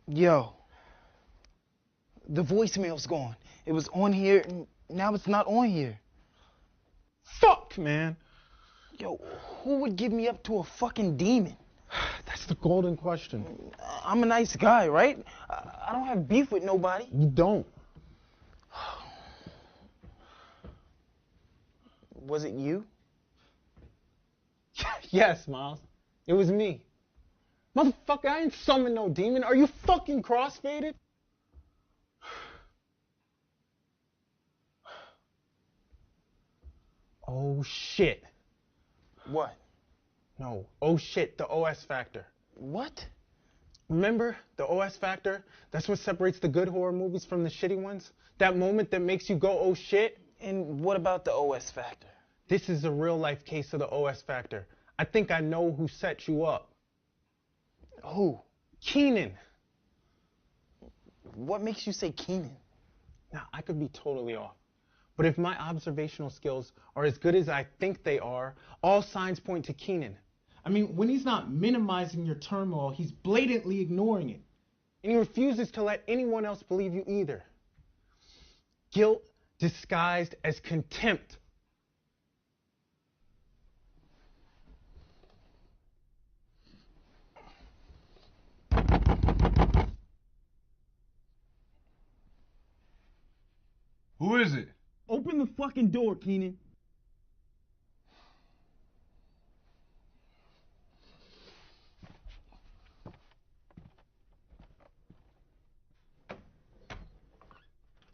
Speaker 2: Yo, the voicemail's gone. It was on here, and now it's not on here.
Speaker 1: Fuck, man.
Speaker 2: Yo, who would give me up to a fucking demon?
Speaker 1: That's the golden question.
Speaker 2: I'm a nice guy, right? I don't have beef with nobody.
Speaker 1: You don't.
Speaker 2: Was it you?
Speaker 1: Yes, Miles. It was me. Motherfucker, I ain't summoned no demon. Are you fucking crossfaded? Oh, shit.
Speaker 2: What?
Speaker 1: No. Oh, shit, the OS factor.
Speaker 2: What?
Speaker 1: Remember the OS factor? That's what separates the good horror movies from the shitty ones? That moment that makes you go, oh, shit?
Speaker 2: And what about the OS factor?
Speaker 1: This is a real-life case of the OS factor. I think I know who set you up.
Speaker 2: Who?
Speaker 1: Keenan.
Speaker 2: What makes you say Keenan?
Speaker 1: Now, I could be totally off. But if my observational skills are as good as I think they are, all signs point to Keenan. I mean, when he's not minimizing your turmoil, he's blatantly ignoring it. And he refuses to let anyone else believe you either. Guilt disguised as contempt.
Speaker 15: Who is it?
Speaker 2: Open the fucking door, Keenan.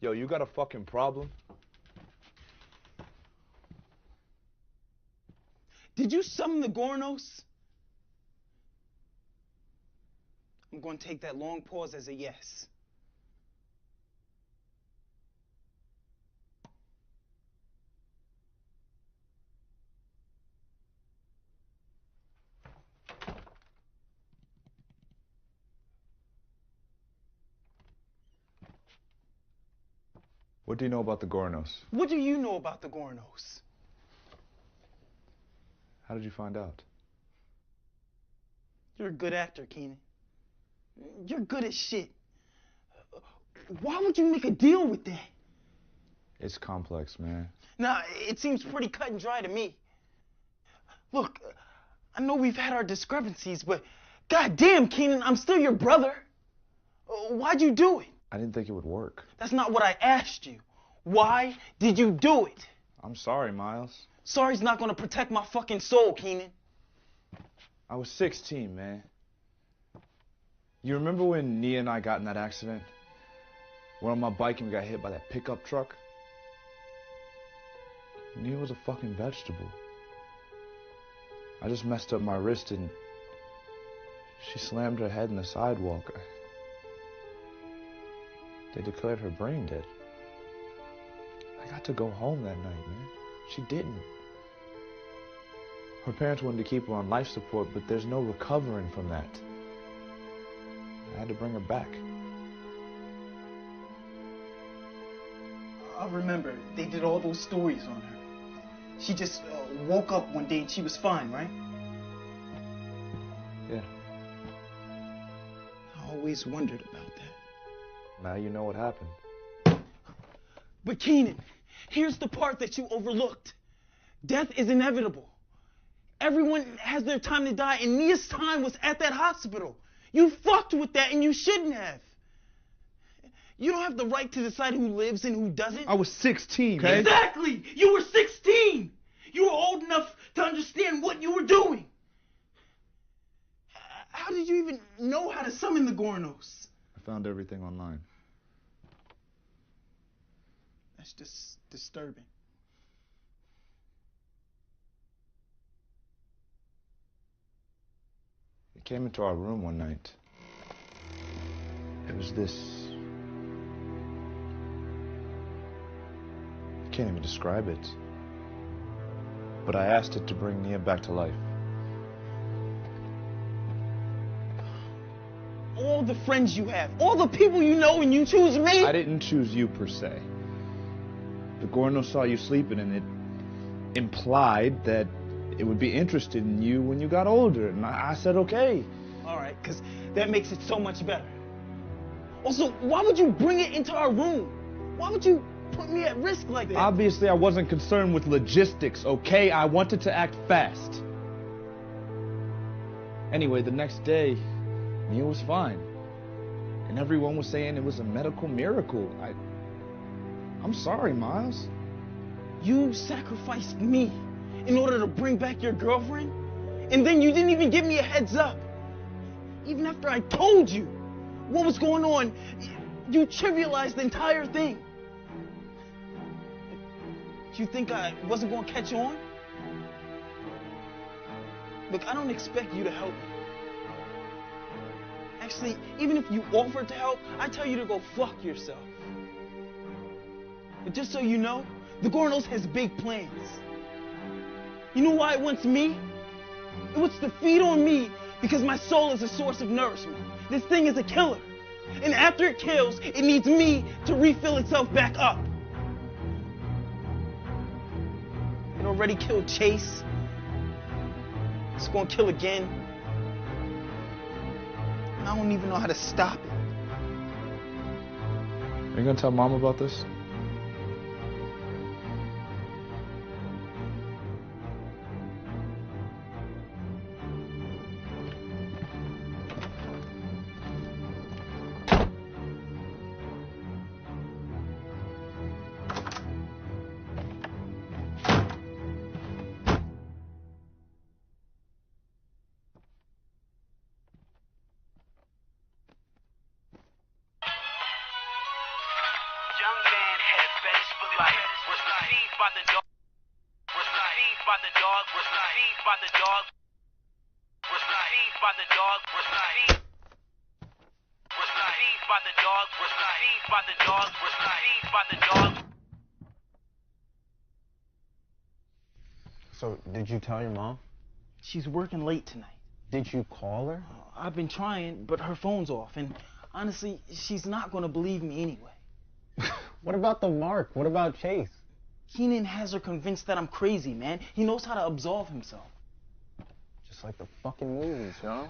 Speaker 16: Yo, you got a fucking problem?
Speaker 2: Did you summon the Gornos? I'm going to take that long pause as a yes.
Speaker 16: What do you know about the Gornos?
Speaker 2: What do you know about the Gornos?
Speaker 16: How did you find out?
Speaker 2: You're a good actor, Keenan. You're good at shit. Why would you make a deal with that?
Speaker 16: It's complex, man.
Speaker 2: Nah, it seems pretty cut and dry to me. Look, I know we've had our discrepancies, but goddamn, Keenan, I'm still your brother. Why'd you do it?
Speaker 16: I didn't think it would work.
Speaker 2: That's not what I asked you. Why did you do it?
Speaker 16: I'm sorry, Miles.
Speaker 2: Sorry's not gonna protect my fucking soul, Keenan.
Speaker 16: I was 16, man. You remember when Nia and I got in that accident? We're on my bike and we got hit by that pickup truck? Nia was a fucking vegetable. I just messed up my wrist and she slammed her head in the sidewalk. They declared her brain dead. I got to go home that night, man. She didn't. Her parents wanted to keep her on life support, but there's no recovering from that. I had to bring her back.
Speaker 2: I remember they did all those stories on her. She just woke up one day and she was fine, right?
Speaker 16: Yeah.
Speaker 2: I always wondered about that.
Speaker 16: Now you know what happened.
Speaker 2: But Keenan, here's the part that you overlooked. Death is inevitable. Everyone has their time to die, and Nia's time was at that hospital. You fucked with that, and you shouldn't have. You don't have the right to decide who lives and who doesn't.
Speaker 16: I was 16, okay?
Speaker 2: Exactly! You were 16! You were old enough to understand what you were doing. How did you even know how to summon the Gornos?
Speaker 16: I found everything online.
Speaker 2: That's just disturbing.
Speaker 16: He came into our room one night. It was this. I can't even describe it. But I asked it to bring Nia back to life.
Speaker 2: All the friends you have, all the people you know, and you choose me?
Speaker 16: I didn't choose you per se. The Gorno saw you sleeping and it implied that it would be interested in you when you got older. And I said, okay.
Speaker 2: All right, because that makes it so much better. Also, why would you bring it into our room? Why would you put me at risk like that?
Speaker 16: Obviously, I wasn't concerned with logistics, okay? I wanted to act fast. Anyway, the next day, Nia was fine. And everyone was saying it was a medical miracle. I'm sorry, Miles.
Speaker 2: You sacrificed me in order to bring back your girlfriend? And then you didn't even give me a heads up. Even after I told you what was going on, you trivialized the entire thing. Do you think I wasn't going to catch on? Look, I don't expect you to help me. Actually, even if you offered to help, I tell you to go fuck yourself. But just so you know, the Gornos has big plans. You know why it wants me? It wants to feed on me because my soul is a source of nourishment. This thing is a killer. And after it kills, it needs me to refill itself back up. It already killed Chase. It's gonna kill again. And I don't even know how to stop it.
Speaker 16: Are you gonna tell Mom about this?
Speaker 18: young man had a fetish for life. Was deceived by the dog. Was deceived by the dog. Was deceived by the dog. Was deceived by the dog. Was deceived. Was deceived by the dog. Was deceived by the dog. Was deceived by the dog.
Speaker 1: So, did you tell your mom?
Speaker 2: She's working late tonight.
Speaker 1: Did you call her?
Speaker 2: I've been trying, but her phone's off, and honestly, she's not gonna believe me anyway.
Speaker 1: What about the mark? What about Chase?
Speaker 2: Keenan has her convinced that I'm crazy, man. He knows how to absolve himself.
Speaker 1: Just like the fucking movies, yo.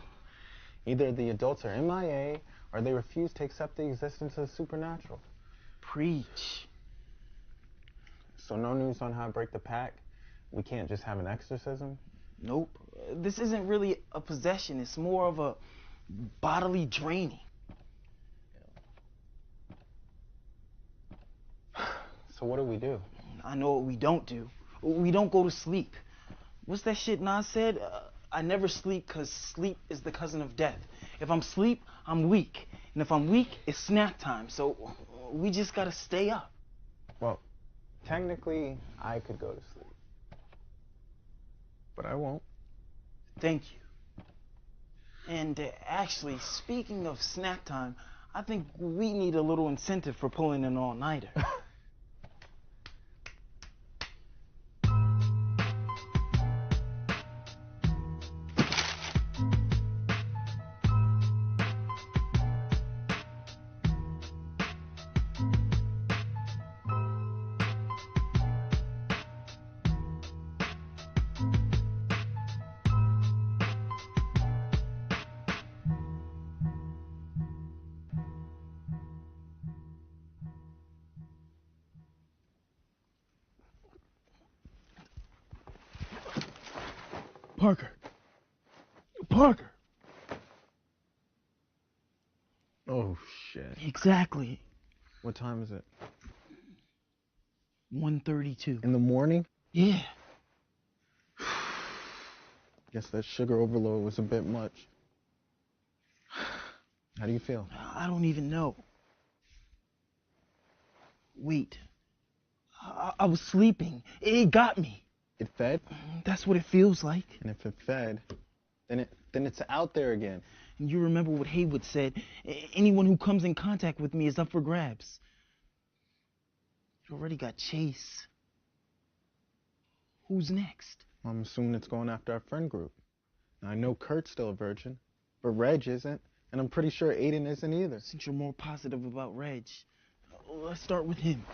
Speaker 1: Either the adults are MIA, or they refuse to accept the existence of the supernatural.
Speaker 2: Preach.
Speaker 1: So no news on how to break the pact? We can't just have an exorcism?
Speaker 2: Nope. This isn't really a possession. It's more of a bodily draining.
Speaker 1: So what do we do?
Speaker 2: I know what we don't do. We don't go to sleep. What's that shit Nas said? I never sleep because sleep is the cousin of death. If I'm asleep, I'm weak. And if I'm weak, it's snack time. So we just gotta stay up.
Speaker 1: Well, technically, I could go to sleep. But I won't.
Speaker 2: Thank you. And actually, speaking of snack time, I think we need a little incentive for pulling an all-nighter. Parker.
Speaker 1: Oh, shit.
Speaker 2: Exactly.
Speaker 1: What time is it?
Speaker 2: 1:32.
Speaker 1: In the morning?
Speaker 2: Yeah.
Speaker 1: Guess that sugar overload was a bit much. How do you feel?
Speaker 2: I don't even know. Wait. I was sleeping. It got me.
Speaker 1: It fed?
Speaker 2: That's what it feels like.
Speaker 1: And if it fed, then it's out there again.
Speaker 2: And you remember what Haywood said. Anyone who comes in contact with me is up for grabs. You already got Chase. Who's next?
Speaker 1: I'm assuming it's going after our friend group. Now, I know Kurt's still a virgin, but Reg isn't, and I'm pretty sure Aiden isn't either.
Speaker 2: Since you're more positive about Reg, let's start with him.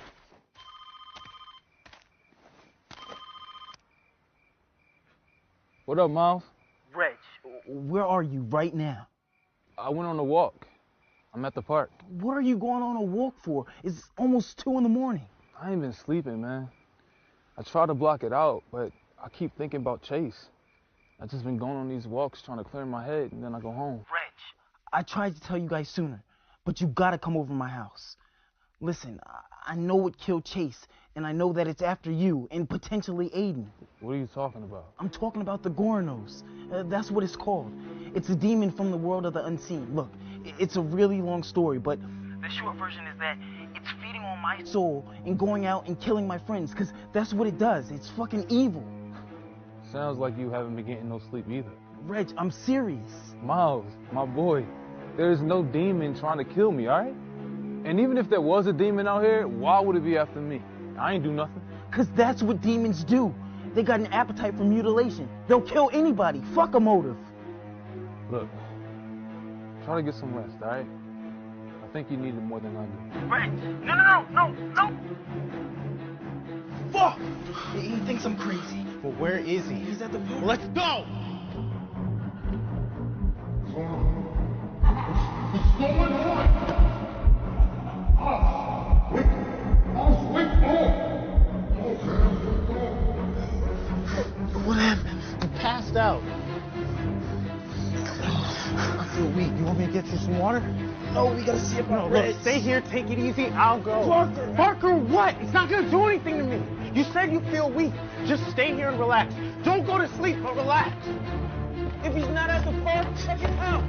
Speaker 15: What up, Miles?
Speaker 2: Reg, where are you right now?
Speaker 15: I went on a walk. I'm at the park.
Speaker 2: What are you going on a walk for? It's almost 2 in the morning.
Speaker 15: I ain't been sleeping, man. I try to block it out, but I keep thinking about Chase. I just been going on these walks trying to clear my head, and then I go home.
Speaker 2: Reg, I tried to tell you guys sooner, but you gotta come over to my house. Listen, I know what killed Chase, and I know that it's after you and potentially Aiden.
Speaker 15: What are you talking about?
Speaker 2: I'm talking about the Gornos. That's what it's called. It's a demon from the world of the unseen. Look, it's a really long story, but the short version is that it's feeding on my soul and going out and killing my friends, because that's what it does. It's fucking evil.
Speaker 15: Sounds like you haven't been getting no sleep either.
Speaker 2: Reg, I'm serious.
Speaker 15: Miles, my boy, there's no demon trying to kill me, all right? And even if there was a demon out here, why would it be after me? I ain't do nothing.
Speaker 2: Because that's what demons do. They got an appetite for mutilation. They'll kill anybody. Fuck a motive.
Speaker 15: Look, try to get some rest, all right? I think you need it more than I do.
Speaker 2: Reg, no. Fuck! He thinks I'm crazy.
Speaker 1: Well, where is he?
Speaker 2: He's at the park.
Speaker 1: Let's go!
Speaker 13: What's going on?
Speaker 1: What happened? You passed out. I feel weak. You want me to get you some water?
Speaker 2: No, we gotta see about
Speaker 1: Reg. Look, stay here, take it easy, I'll go. Parker, what? It's not gonna do anything to me. You said you feel weak. Just stay here and relax. Don't go to sleep, but relax. If he's not at the park, check it out.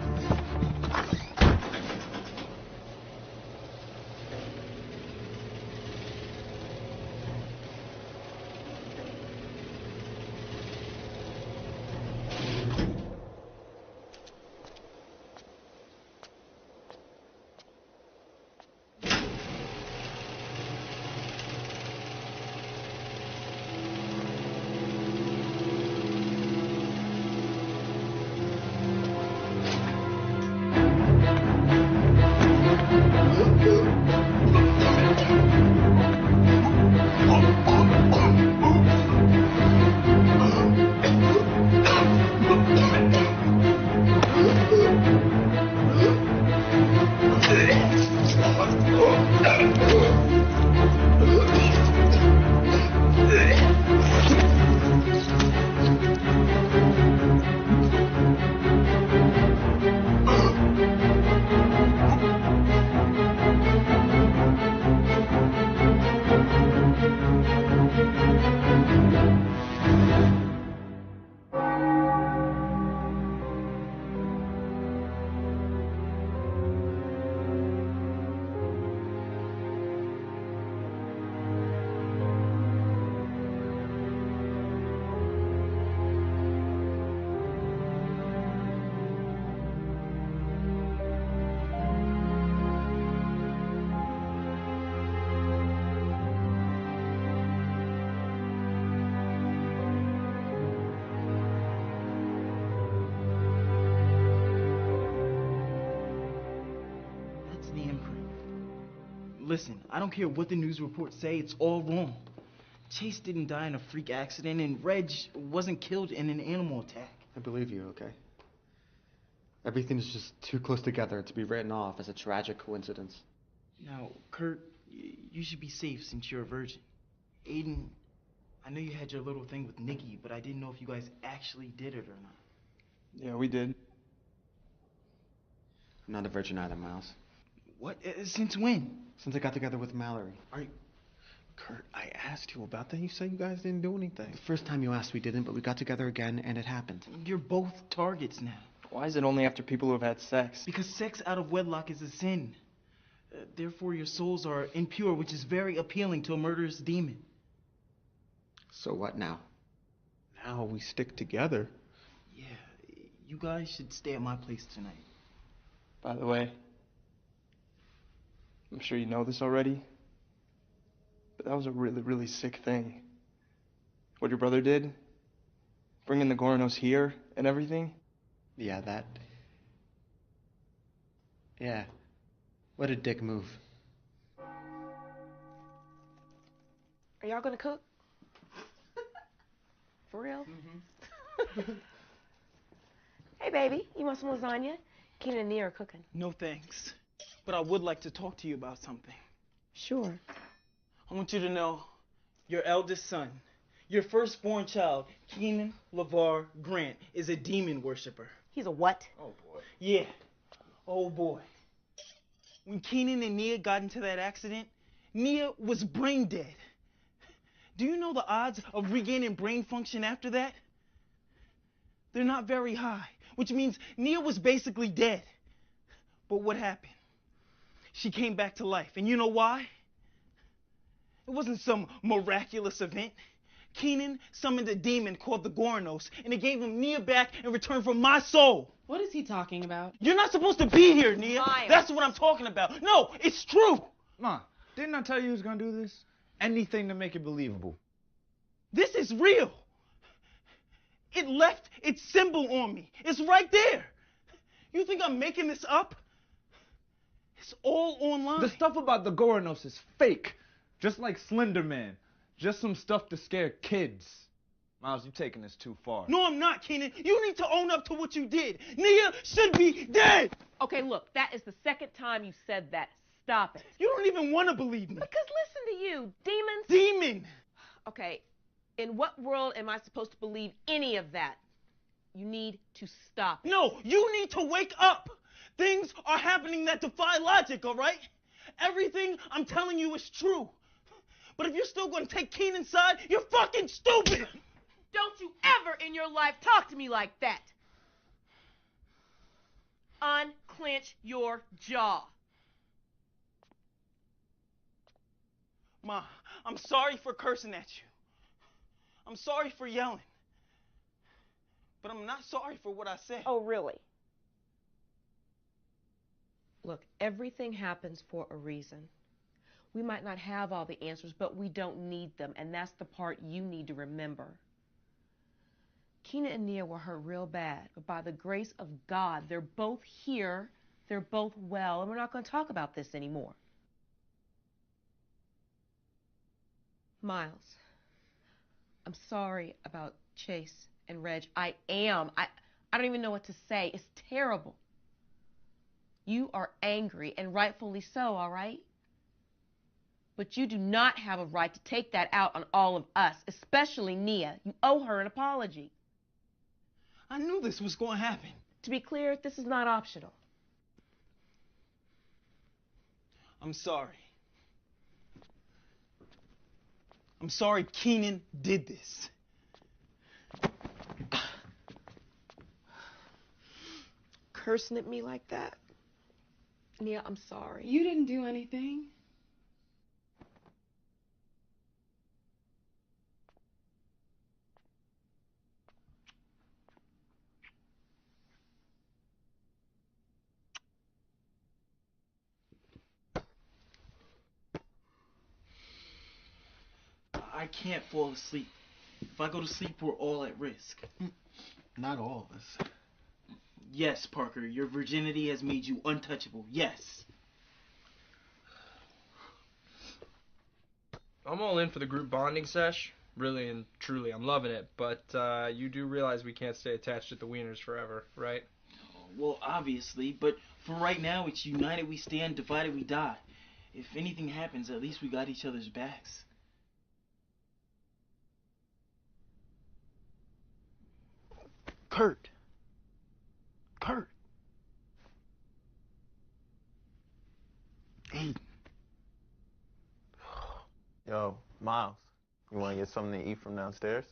Speaker 2: Listen, I don't care what the news reports say, it's all wrong. Chase didn't die in a freak accident, and Reg wasn't killed in an animal attack.
Speaker 19: I believe you, okay? Everything's just too close together to be written off as a tragic coincidence.
Speaker 2: Now, Kurt, you should be safe since you're a virgin. Aiden, I know you had your little thing with Nikki, but I didn't know if you guys actually did it or not.
Speaker 19: Yeah, we did. I'm not a virgin either, Miles.
Speaker 2: What? Since when?
Speaker 19: Since I got together with Mallory.
Speaker 11: Kurt, I asked you about that. You said you guys didn't do anything.
Speaker 19: The first time you asked, we didn't, but we got together again, and it happened.
Speaker 2: You're both targets now.
Speaker 8: Why is it only after people who have had sex?
Speaker 2: Because sex out of wedlock is a sin. Therefore, your souls are impure, which is very appealing to a murderous demon.
Speaker 19: So what now?
Speaker 11: Now we stick together.
Speaker 2: Yeah, you guys should stay at my place tonight.
Speaker 8: By the way, I'm sure you know this already, but that was a really, really sick thing. What your brother did? Bringing the Goronos here and everything?
Speaker 19: Yeah, that... Yeah. What a dick move.
Speaker 10: Are y'all gonna cook? For real? Mm-hmm. Hey, baby, you want some lasagna? Keenan and Nia are cooking.
Speaker 2: No thanks. But I would like to talk to you about something.
Speaker 10: Sure.
Speaker 2: I want you to know your eldest son, your firstborn child, Keenan LeVar Grant, is a demon worshiper.
Speaker 10: He's a what?
Speaker 2: Oh, boy. Yeah. Oh, boy. When Keenan and Nia got into that accident, Nia was brain dead. Do you know the odds of regaining brain function after that? They're not very high, which means Nia was basically dead. But what happened? She came back to life, and you know why? It wasn't some miraculous event. Keenan summoned a demon called the Goronos, and it gave him Nia back in return for my soul.
Speaker 4: What is he talking about?
Speaker 2: You're not supposed to be here, Nia.
Speaker 4: Miles.
Speaker 2: That's what I'm talking about. No, it's true.
Speaker 16: Ma, didn't I tell you he was gonna do this? Anything to make it believable.
Speaker 2: This is real. It left its symbol on me. It's right there. You think I'm making this up? It's all online.
Speaker 16: The stuff about the Goronos is fake. Just like Slender Man. Just some stuff to scare kids. Miles, you're taking this too far.
Speaker 2: No, I'm not, Keenan. You need to own up to what you did. Nia should be dead.
Speaker 10: Okay, look, that is the second time you said that. Stop it.
Speaker 2: You don't even want to believe me.
Speaker 10: Because listen to you, demons.
Speaker 2: Demon.
Speaker 10: Okay, in what world am I supposed to believe any of that? You need to stop it.
Speaker 2: No, you need to wake up. Things are happening that defy logic, all right? Everything I'm telling you is true. But if you're still going to take Keenan's side, you're fucking stupid.
Speaker 10: Don't you ever in your life talk to me like that. Unclench your jaw.
Speaker 2: Ma, I'm sorry for cursing at you. I'm sorry for yelling. But I'm not sorry for what I said.
Speaker 10: Oh, really? Look, everything happens for a reason. We might not have all the answers, but we don't need them, and that's the part you need to remember. Keenan and Nia were hurt real bad, but by the grace of God, they're both here, they're both well, and we're not going to talk about this anymore. Miles, I'm sorry about Chase and Reg. I am. I don't even know what to say. It's terrible. You are angry, and rightfully so, all right? But you do not have a right to take that out on all of us, especially Nia. You owe her an apology.
Speaker 2: I knew this was going to happen.
Speaker 10: To be clear, this is not optional.
Speaker 2: I'm sorry. I'm sorry Keenan did this.
Speaker 10: Cursing at me like that? Nia, I'm sorry.
Speaker 4: You didn't do anything.
Speaker 2: I can't fall asleep. If I go to sleep, we're all at risk.
Speaker 11: Not all of us.
Speaker 2: Yes, Parker, your virginity has made you untouchable. Yes.
Speaker 8: I'm all in for the group bonding sesh. Really and truly, I'm loving it. But you do realize we can't stay attached at the Wieners forever, right?
Speaker 2: Well, obviously, but for right now, it's united we stand, divided we die. If anything happens, at least we got each other's backs. Kurt. Kurt. Aiden.
Speaker 11: Yo, Miles, you want to get something to eat from downstairs?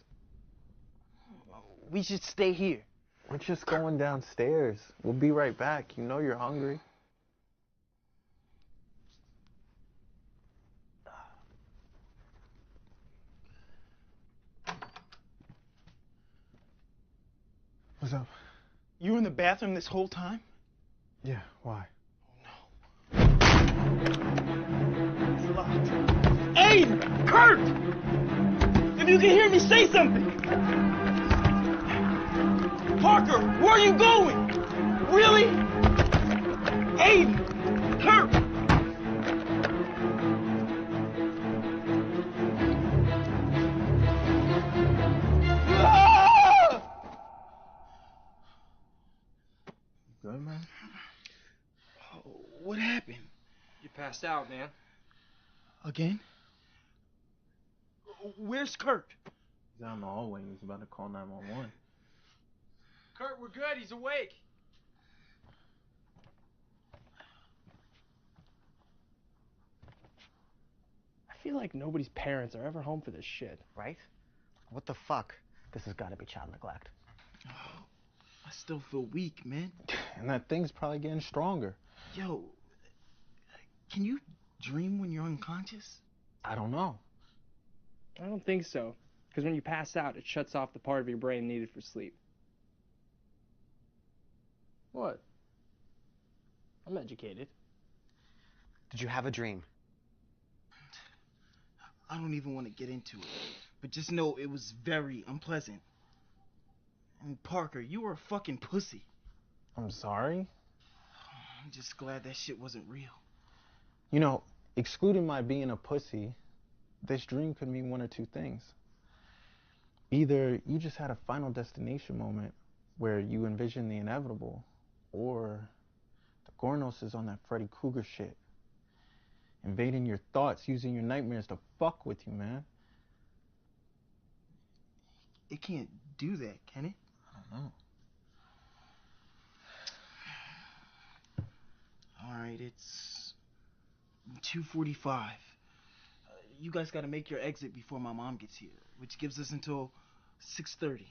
Speaker 2: We should stay here.
Speaker 11: We're just going downstairs. We'll be right back. You know you're hungry.
Speaker 1: What's up?
Speaker 2: You were in the bathroom this whole time?
Speaker 1: Yeah, why?
Speaker 2: It's locked. Aiden! Kurt! If you can hear me, say something! Parker, where are you going? Really? Aiden! Kurt! Ah!
Speaker 11: Good, man?
Speaker 2: What happened?
Speaker 8: You passed out, man.
Speaker 2: Again? Where's Kurt?
Speaker 11: He's down the hallway. He's about to call 911.
Speaker 8: Kurt, we're good. He's awake.
Speaker 6: I feel like nobody's parents are ever home for this shit.
Speaker 12: Right? What the fuck? This has got to be child neglect.
Speaker 2: I still feel weak, man.
Speaker 1: And that thing's probably getting stronger.
Speaker 2: Yo, can you dream when you're unconscious?
Speaker 1: I don't know.
Speaker 6: I don't think so. Because when you pass out, it shuts off the part of your brain needed for sleep. What? I'm educated.
Speaker 12: Did you have a dream?
Speaker 2: I don't even want to get into it. But just know it was very unpleasant. And Parker, you were a fucking pussy.
Speaker 1: I'm sorry.
Speaker 2: I'm just glad that shit wasn't real.
Speaker 1: You know, excluding my being a pussy, this dream could mean one or two things. Either you just had a final destination moment where you envision the inevitable, or the Gornos is on that Freddy Krueger shit. Invading your thoughts, using your nightmares to fuck with you, man.
Speaker 2: It can't do that, can it?
Speaker 1: I don't know.
Speaker 2: Alright, it's 2:45. You guys gotta make your exit before my mom gets here, which gives us until 6:30.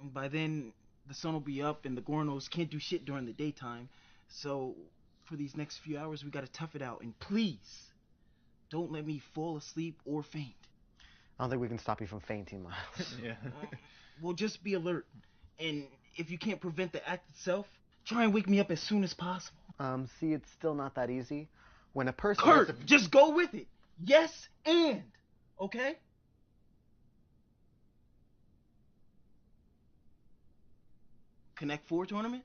Speaker 2: And by then, the sun will be up and the Gornos can't do shit during the daytime. So, for these next few hours, we gotta tough it out. And please, don't let me fall asleep or faint.
Speaker 12: I don't think we can stop you from fainting, Miles.
Speaker 11: Yeah.
Speaker 2: Well, just be alert. And if you can't prevent the act itself, try and wake me up as soon as possible.
Speaker 12: See, it's still not that easy. When a person...
Speaker 2: Kurt, just go with it. Yes, and. Okay? Connect 4 tournament?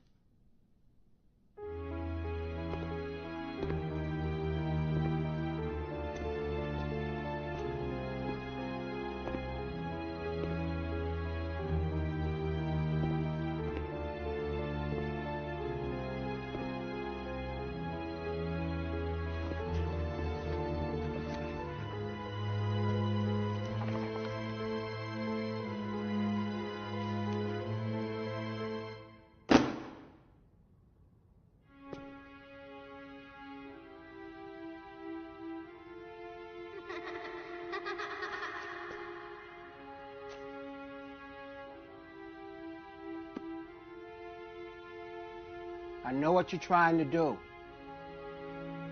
Speaker 17: I know what you're trying to do.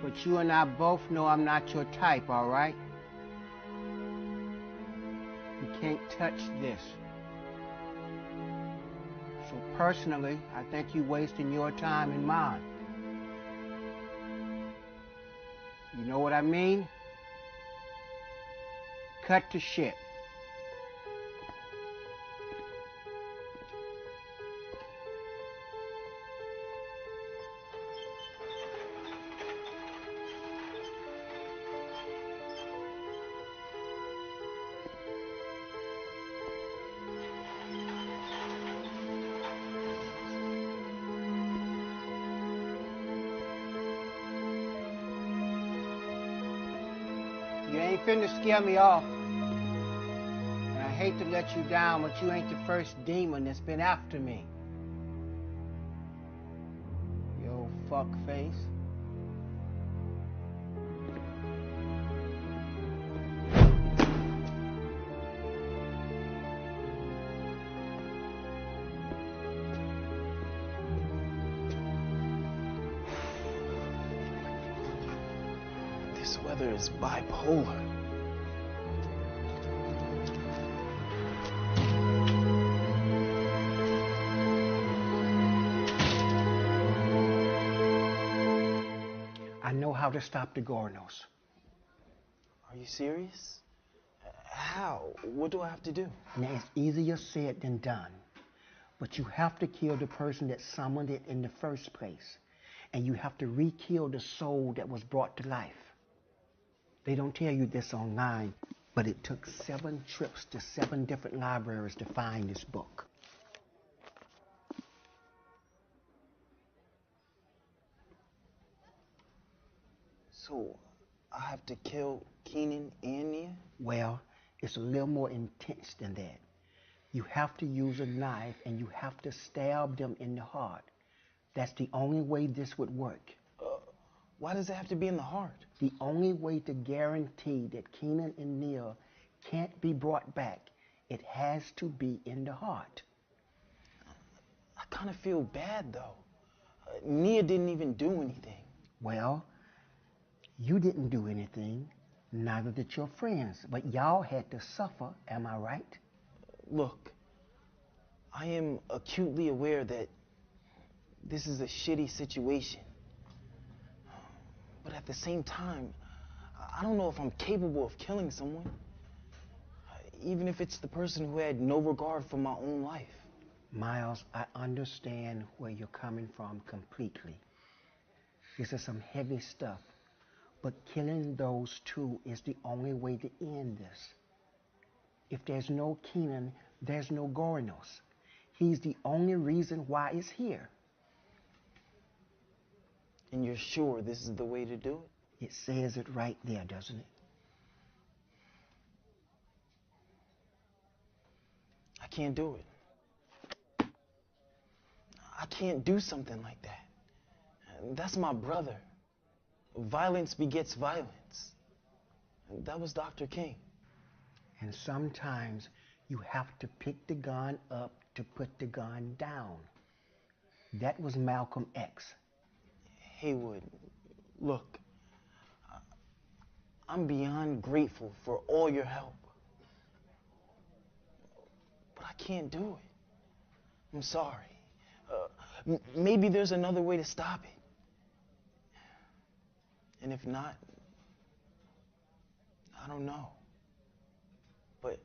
Speaker 17: But you and I both know I'm not your type, all right? You can't touch this. So personally, I think you're wasting your time and mine. You know what I mean? Cut the shit. finna scare me off. And I hate to let you down, but you ain't the first demon that's been after me. You old fuck face.
Speaker 2: This weather is bipolar.
Speaker 17: I know how to stop the Gornos.
Speaker 2: Are you serious? How? What do I have to do?
Speaker 17: Now, it's easier said than done. But you have to kill the person that summoned it in the first place. And you have to re-kill the soul that was brought to life. They don't tell you this online, but it took 7 trips to 7 different libraries to find this book.
Speaker 2: So, I have to kill Keenan and Nia?
Speaker 17: Well, it's a little more intense than that. You have to use a knife and you have to stab them in the heart. That's the only way this would work.
Speaker 2: Why does it have to be in the heart?
Speaker 17: The only way to guarantee that Keenan and Nia can't be brought back, it has to be in the heart.
Speaker 2: I kind of feel bad, though. Nia didn't even do anything.
Speaker 17: Well, you didn't do anything, neither did your friends, but y'all had to suffer, am I right?
Speaker 2: Look, I am acutely aware that this is a shitty situation. But at the same time, I don't know if I'm capable of killing someone. Even if it's the person who had no regard for my own life.
Speaker 17: Miles, I understand where you're coming from completely. This is some heavy stuff. But killing those 2 is the only way to end this. If there's no Keenan, there's no Gornos. He's the only reason why it's here.
Speaker 2: And you're sure this is the way to do
Speaker 17: it? It says it right there, doesn't it?
Speaker 2: I can't do it. I can't do something like that. That's my brother. Violence begets violence. That was Dr. King.
Speaker 17: And sometimes you have to pick the gun up to put the gun down. That was Malcolm X.
Speaker 2: Haywood, look, I'm beyond grateful for all your help. But I can't do it. I'm sorry. Maybe there's another way to stop it. And if not, I don't know. But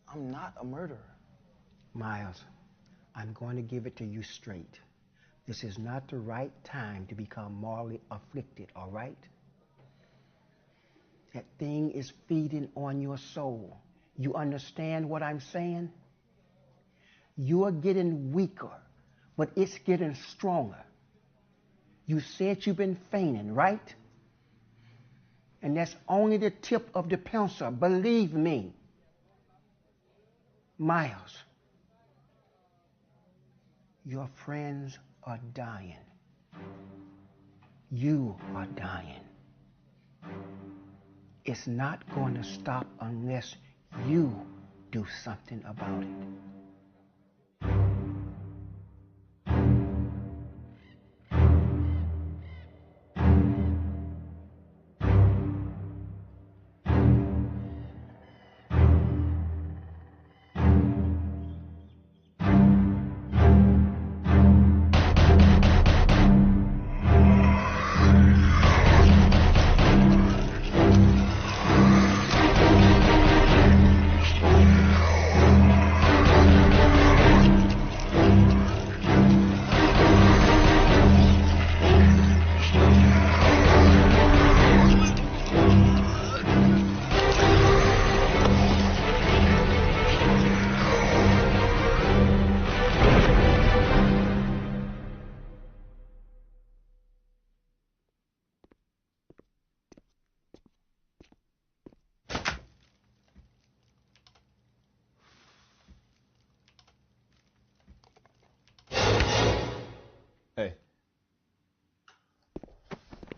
Speaker 2: I'm not a murderer.
Speaker 17: Miles, I'm going to give it to you straight. This is not the right time to become morally afflicted, all right? That thing is feeding on your soul. You understand what I'm saying? You are getting weaker, but it's getting stronger. You said you've been fainting, right? And that's only the tip of the pencil, believe me. Miles, your friends are dying. You are dying. It's not going to stop unless you do something about it.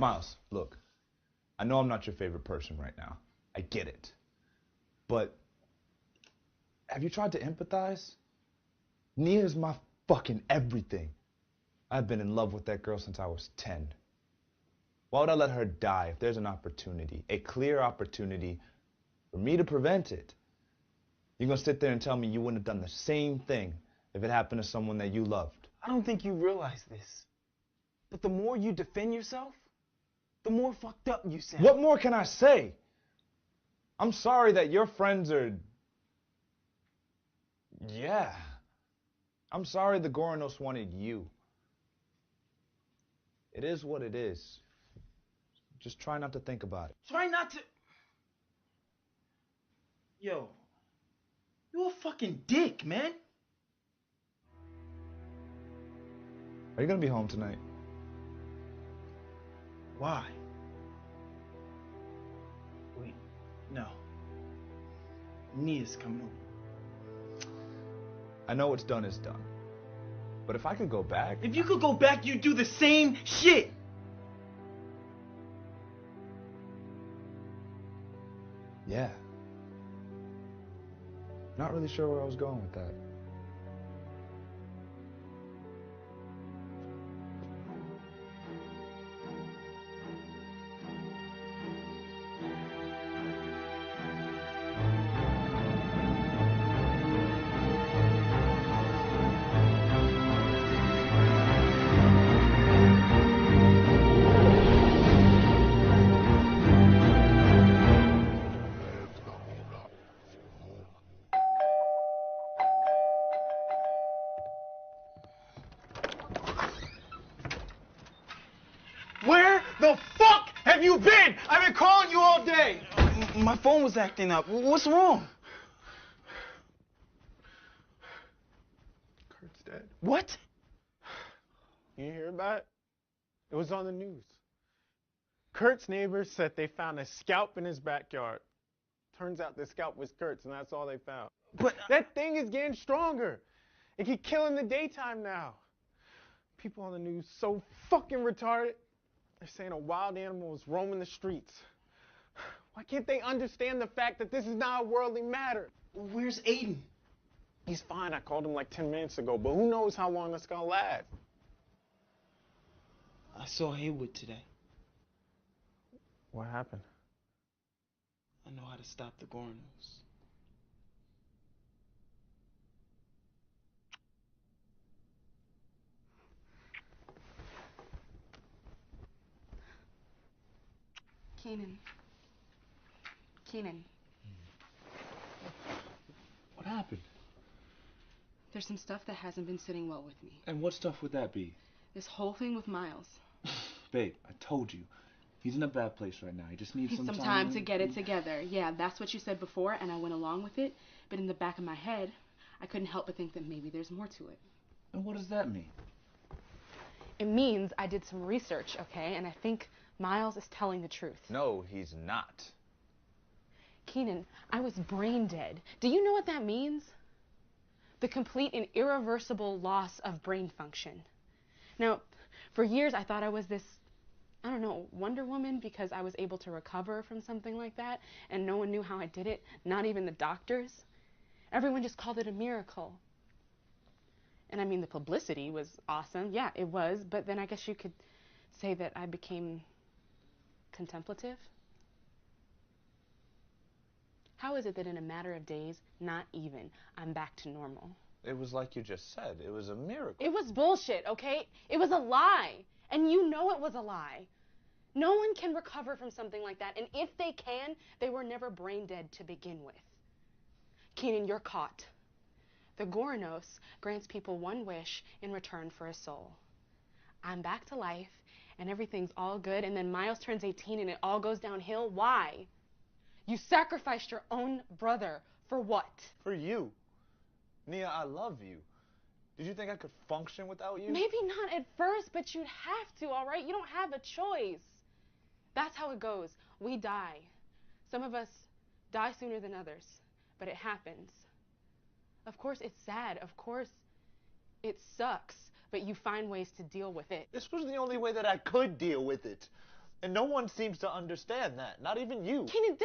Speaker 16: Miles, look. I know I'm not your favorite person right now. I get it. But have you tried to empathize? Nia's my fucking everything. I've been in love with that girl since I was 10. Why would I let her die if there's an opportunity, a clear opportunity for me to prevent it? You're gonna sit there and tell me you wouldn't have done the same thing if it happened to someone that you loved?
Speaker 2: I don't think you realize this, but the more you defend yourself, the more fucked up you sound.
Speaker 16: What more can I say? I'm sorry that your friends are... Yeah. I'm sorry the Goranos wanted you. It is what it is. Just try not to think about it.
Speaker 2: Try not to... Yo, you're a fucking dick, man.
Speaker 16: Are you gonna be home tonight?
Speaker 2: Why? Wait, no. Nia's coming over.
Speaker 16: I know what's done is done. But if I could go back...
Speaker 2: If you could go back, you'd do the same shit.
Speaker 16: Yeah. Not really sure where I was going with that.
Speaker 2: Where the fuck have you been? I've been calling you all day. My phone was acting up. What's wrong?
Speaker 14: Kurt's dead.
Speaker 2: What?
Speaker 14: You hear about it? It was on the news. Kurt's neighbors said they found a scalp in his backyard. Turns out the scalp was Kurt's, and that's all they found.
Speaker 2: But
Speaker 14: that thing is getting stronger. It can kill in the daytime now. People on the news so fucking retarded. They're saying a wild animal is roaming the streets. Why can't they understand the fact that this is not a worldly matter?
Speaker 2: Where's Aiden?
Speaker 14: He's fine. I called him like 10 minutes ago, but who knows how long that's gonna last.
Speaker 2: I saw Haywood today.
Speaker 14: What happened?
Speaker 2: I know how to stop the Goranos.
Speaker 4: Keenan. Keenan.
Speaker 15: What happened?
Speaker 4: There's some stuff that hasn't been sitting well with me.
Speaker 15: And what stuff would that be?
Speaker 4: This whole thing with Miles.
Speaker 15: Babe, I told you. He's in a bad place right now. He just needs
Speaker 4: Some time to get it together. Yeah, that's what you said before, and I went along with it. But in the back of my head, I couldn't help but think that maybe there's more to it.
Speaker 15: And what does that mean?
Speaker 4: It means I did some research, okay? And I think Miles is telling the truth.
Speaker 16: No, he's not.
Speaker 4: Keenan, I was brain dead. Do you know what that means? The complete and irreversible loss of brain function. Now, for years I thought I was this, I don't know, Wonder Woman because I was able to recover from something like that, and no one knew how I did it, not even the doctors. Everyone just called it a miracle. And I mean, the publicity was awesome. Yeah, it was, but then I guess you could say that I became contemplative. How is it that in a matter of days, not even, I'm back to normal?
Speaker 16: It was like you just said. It was a miracle.
Speaker 4: It was bullshit, okay? It was a lie. And you know it was a lie. No one can recover from something like that. And if they can, they were never brain dead to begin with. Keenan, you're caught. The Goranos grants people one wish in return for a soul. I'm back to life, and everything's all good, and then Miles turns 18 and it all goes downhill. Why? You sacrificed your own brother. For what?
Speaker 16: For you. Nia, I love you. Did you think I could function without you?
Speaker 4: Maybe not at first, but you'd have to, all right? You don't have a choice. That's how it goes. We die. Some of us die sooner than others, but it happens. Of course, it's sad. Of course, it sucks, but you find ways to deal with it.
Speaker 11: This was the only way that I could deal with it.
Speaker 20: And no one seems to understand that, not even you.
Speaker 4: Kenan,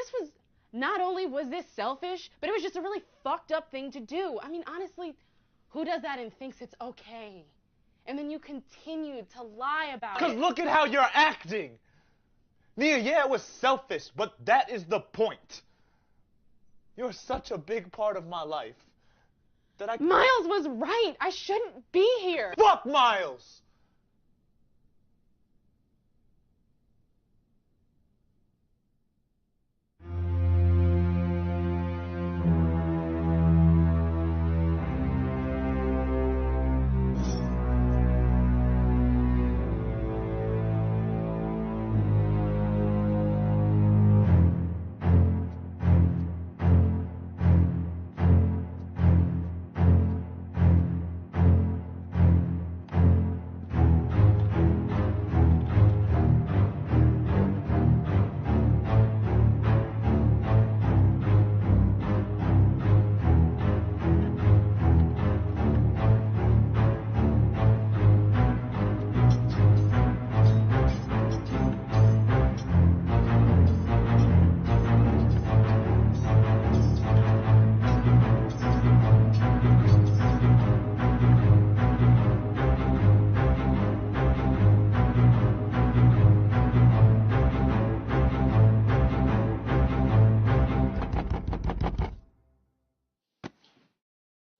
Speaker 4: not only was this selfish, but it was just a really fucked up thing to do. I mean, honestly, who does that and thinks it's okay? And then you continue to lie about it.
Speaker 20: Because look at how you're acting. Nia, yeah, it was selfish, but that is the point. You're such a big part of my life that I...
Speaker 4: Miles was right. I shouldn't be here.
Speaker 20: Fuck Miles!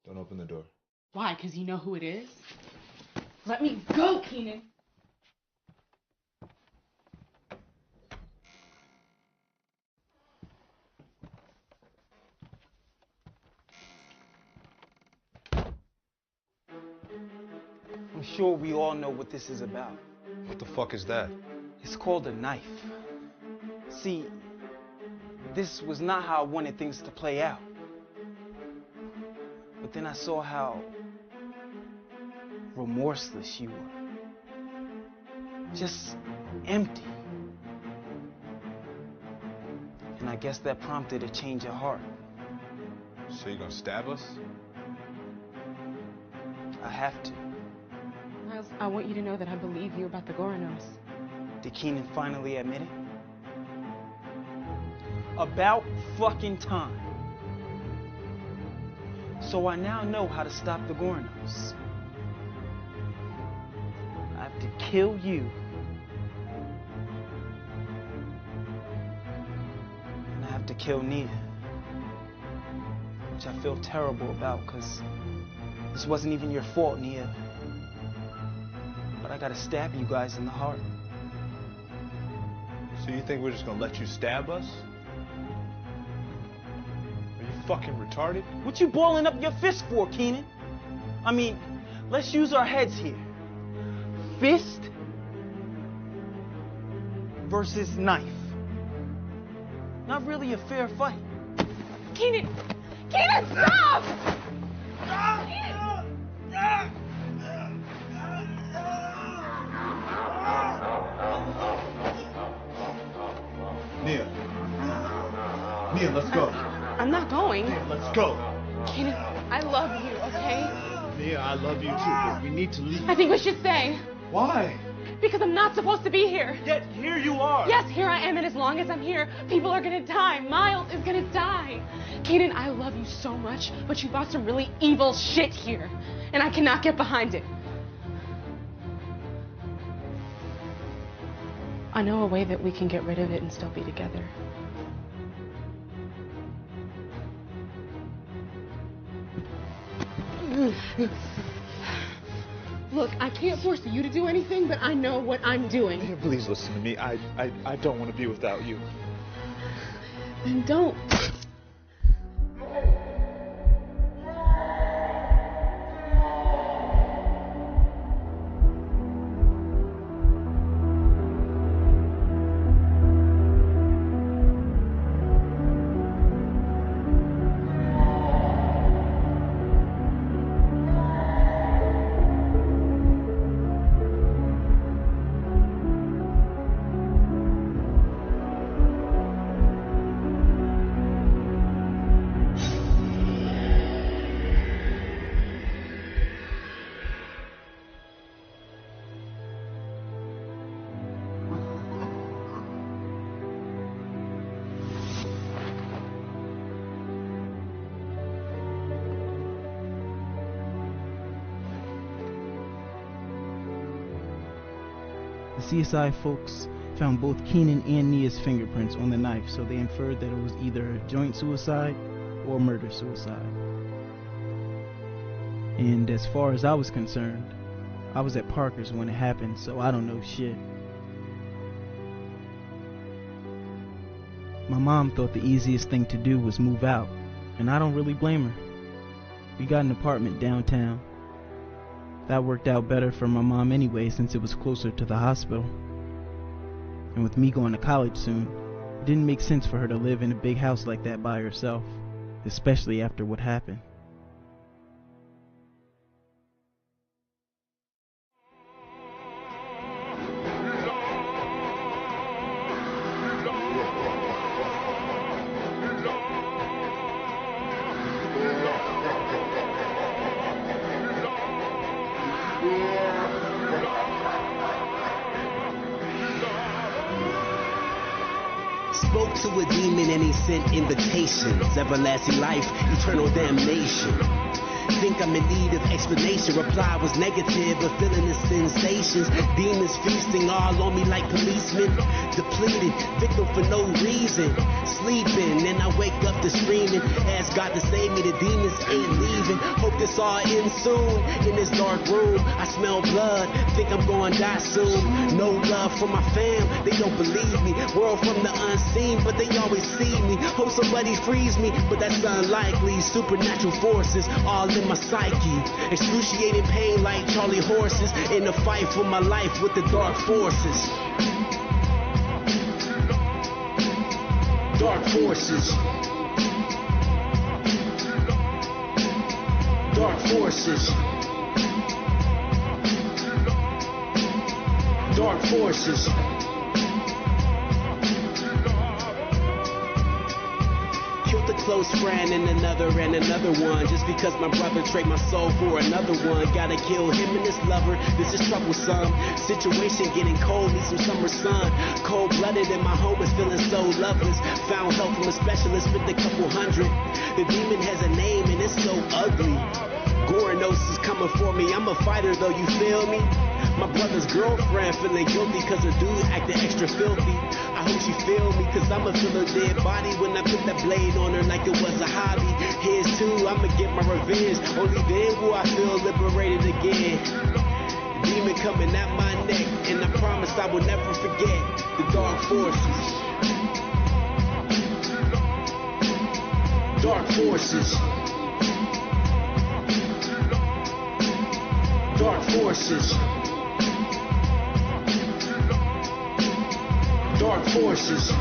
Speaker 16: Don't open the door.
Speaker 4: Why? Because you know who it is? Let me go, Kenan.
Speaker 2: I'm sure we all know what this is about.
Speaker 16: What the fuck is that?
Speaker 2: It's called a knife. See, this was not how I wanted things to play out. But then I saw how remorseless you were. Just empty. And I guess that prompted a change of heart.
Speaker 16: So you gonna stab us?
Speaker 2: I have to.
Speaker 4: Miles, I want you to know that I believe you about the Goranos.
Speaker 2: Did Kenan finally admit it? About fucking time. So I now know how to stop the Goranos. I have to kill you. And I have to kill Nia. Which I feel terrible about, because this wasn't even your fault, Nia. But I gotta stab you guys in the heart.
Speaker 16: So you think we're just gonna let you stab us? Are you fucking retarded?
Speaker 2: What you balling up your fist for, Kenan? I mean, let's use our heads here. Fist versus knife. Not really a fair fight.
Speaker 4: Kenan! Kenan, stop!
Speaker 16: Nia. Nia, let's go.
Speaker 4: I'm not going.
Speaker 16: Nia, let's go.
Speaker 4: Kenan, I love you, okay?
Speaker 16: Nia, I love you too, but we need to leave.
Speaker 4: I think we should stay.
Speaker 16: Why?
Speaker 4: Because I'm not supposed to be here.
Speaker 16: Yet here you are.
Speaker 4: Yes, here I am, and as long as I'm here, people are gonna die. Miles is gonna die. Kaden, I love you so much, but you brought some really evil shit here, and I cannot get behind it. I know a way that we can get rid of it and still be together. Look, I can't force you to do anything, but I know what I'm doing.
Speaker 16: Nia, please listen to me. I don't want to be without you.
Speaker 4: Then don't.
Speaker 1: The CSI folks found both Keenan and Nia's fingerprints on the knife, so they inferred that it was either a joint suicide or murder-suicide. And as far as I was concerned, I was at Parker's when it happened, so I don't know shit. My mom thought the easiest thing to do was move out, and I don't really blame her. We got an apartment downtown. That worked out better for my mom anyway, since it was closer to the hospital. And with me going to college soon, it didn't make sense for her to live in a big house like that by herself, especially after what happened.
Speaker 21: Spoke to a demon and he sent invitations. Everlasting life, eternal damnation. Think I'm in need of explanation. Reply was negative, but feeling the sensations. Demons feasting all on me like policemen. Depleted, victim for no reason. Sleeping, and I wake up to screaming. Ask God to save me, the demons ain't leaving. Hope this all ends soon. In this dark room, I smell blood. Think I'm gonna die soon. No love for my fam, they don't believe me. World from the unseen, but they always see me. Hope somebody frees me, but that's unlikely. Supernatural forces all in my psyche. Excruciating pain like Charlie horses. In a fight for my life with the dark forces. Dark forces. Dark forces. Dark forces. Killed a close friend and another one. Just because my brother traded my soul for another one. Gotta kill him and his lover. This is troublesome. Situation getting cold, need some summer sun. Cold-blooded and my home is feeling so loveless. Found help from a specialist, spent a couple hundred. The demon has a name and it's so ugly. Goranos is coming for me. I'm a fighter though, you feel me? My brother's girlfriend feeling guilty cause her dude acting extra filthy. I hope she feel me cause I'ma feel her dead body when I put that blade on her like it was a hobby. His too, I'ma get my revenge. Only then will I feel liberated again. The demon coming at my neck, and I promise I will never forget the dark forces. Dark forces. Dark forces. Dark forces.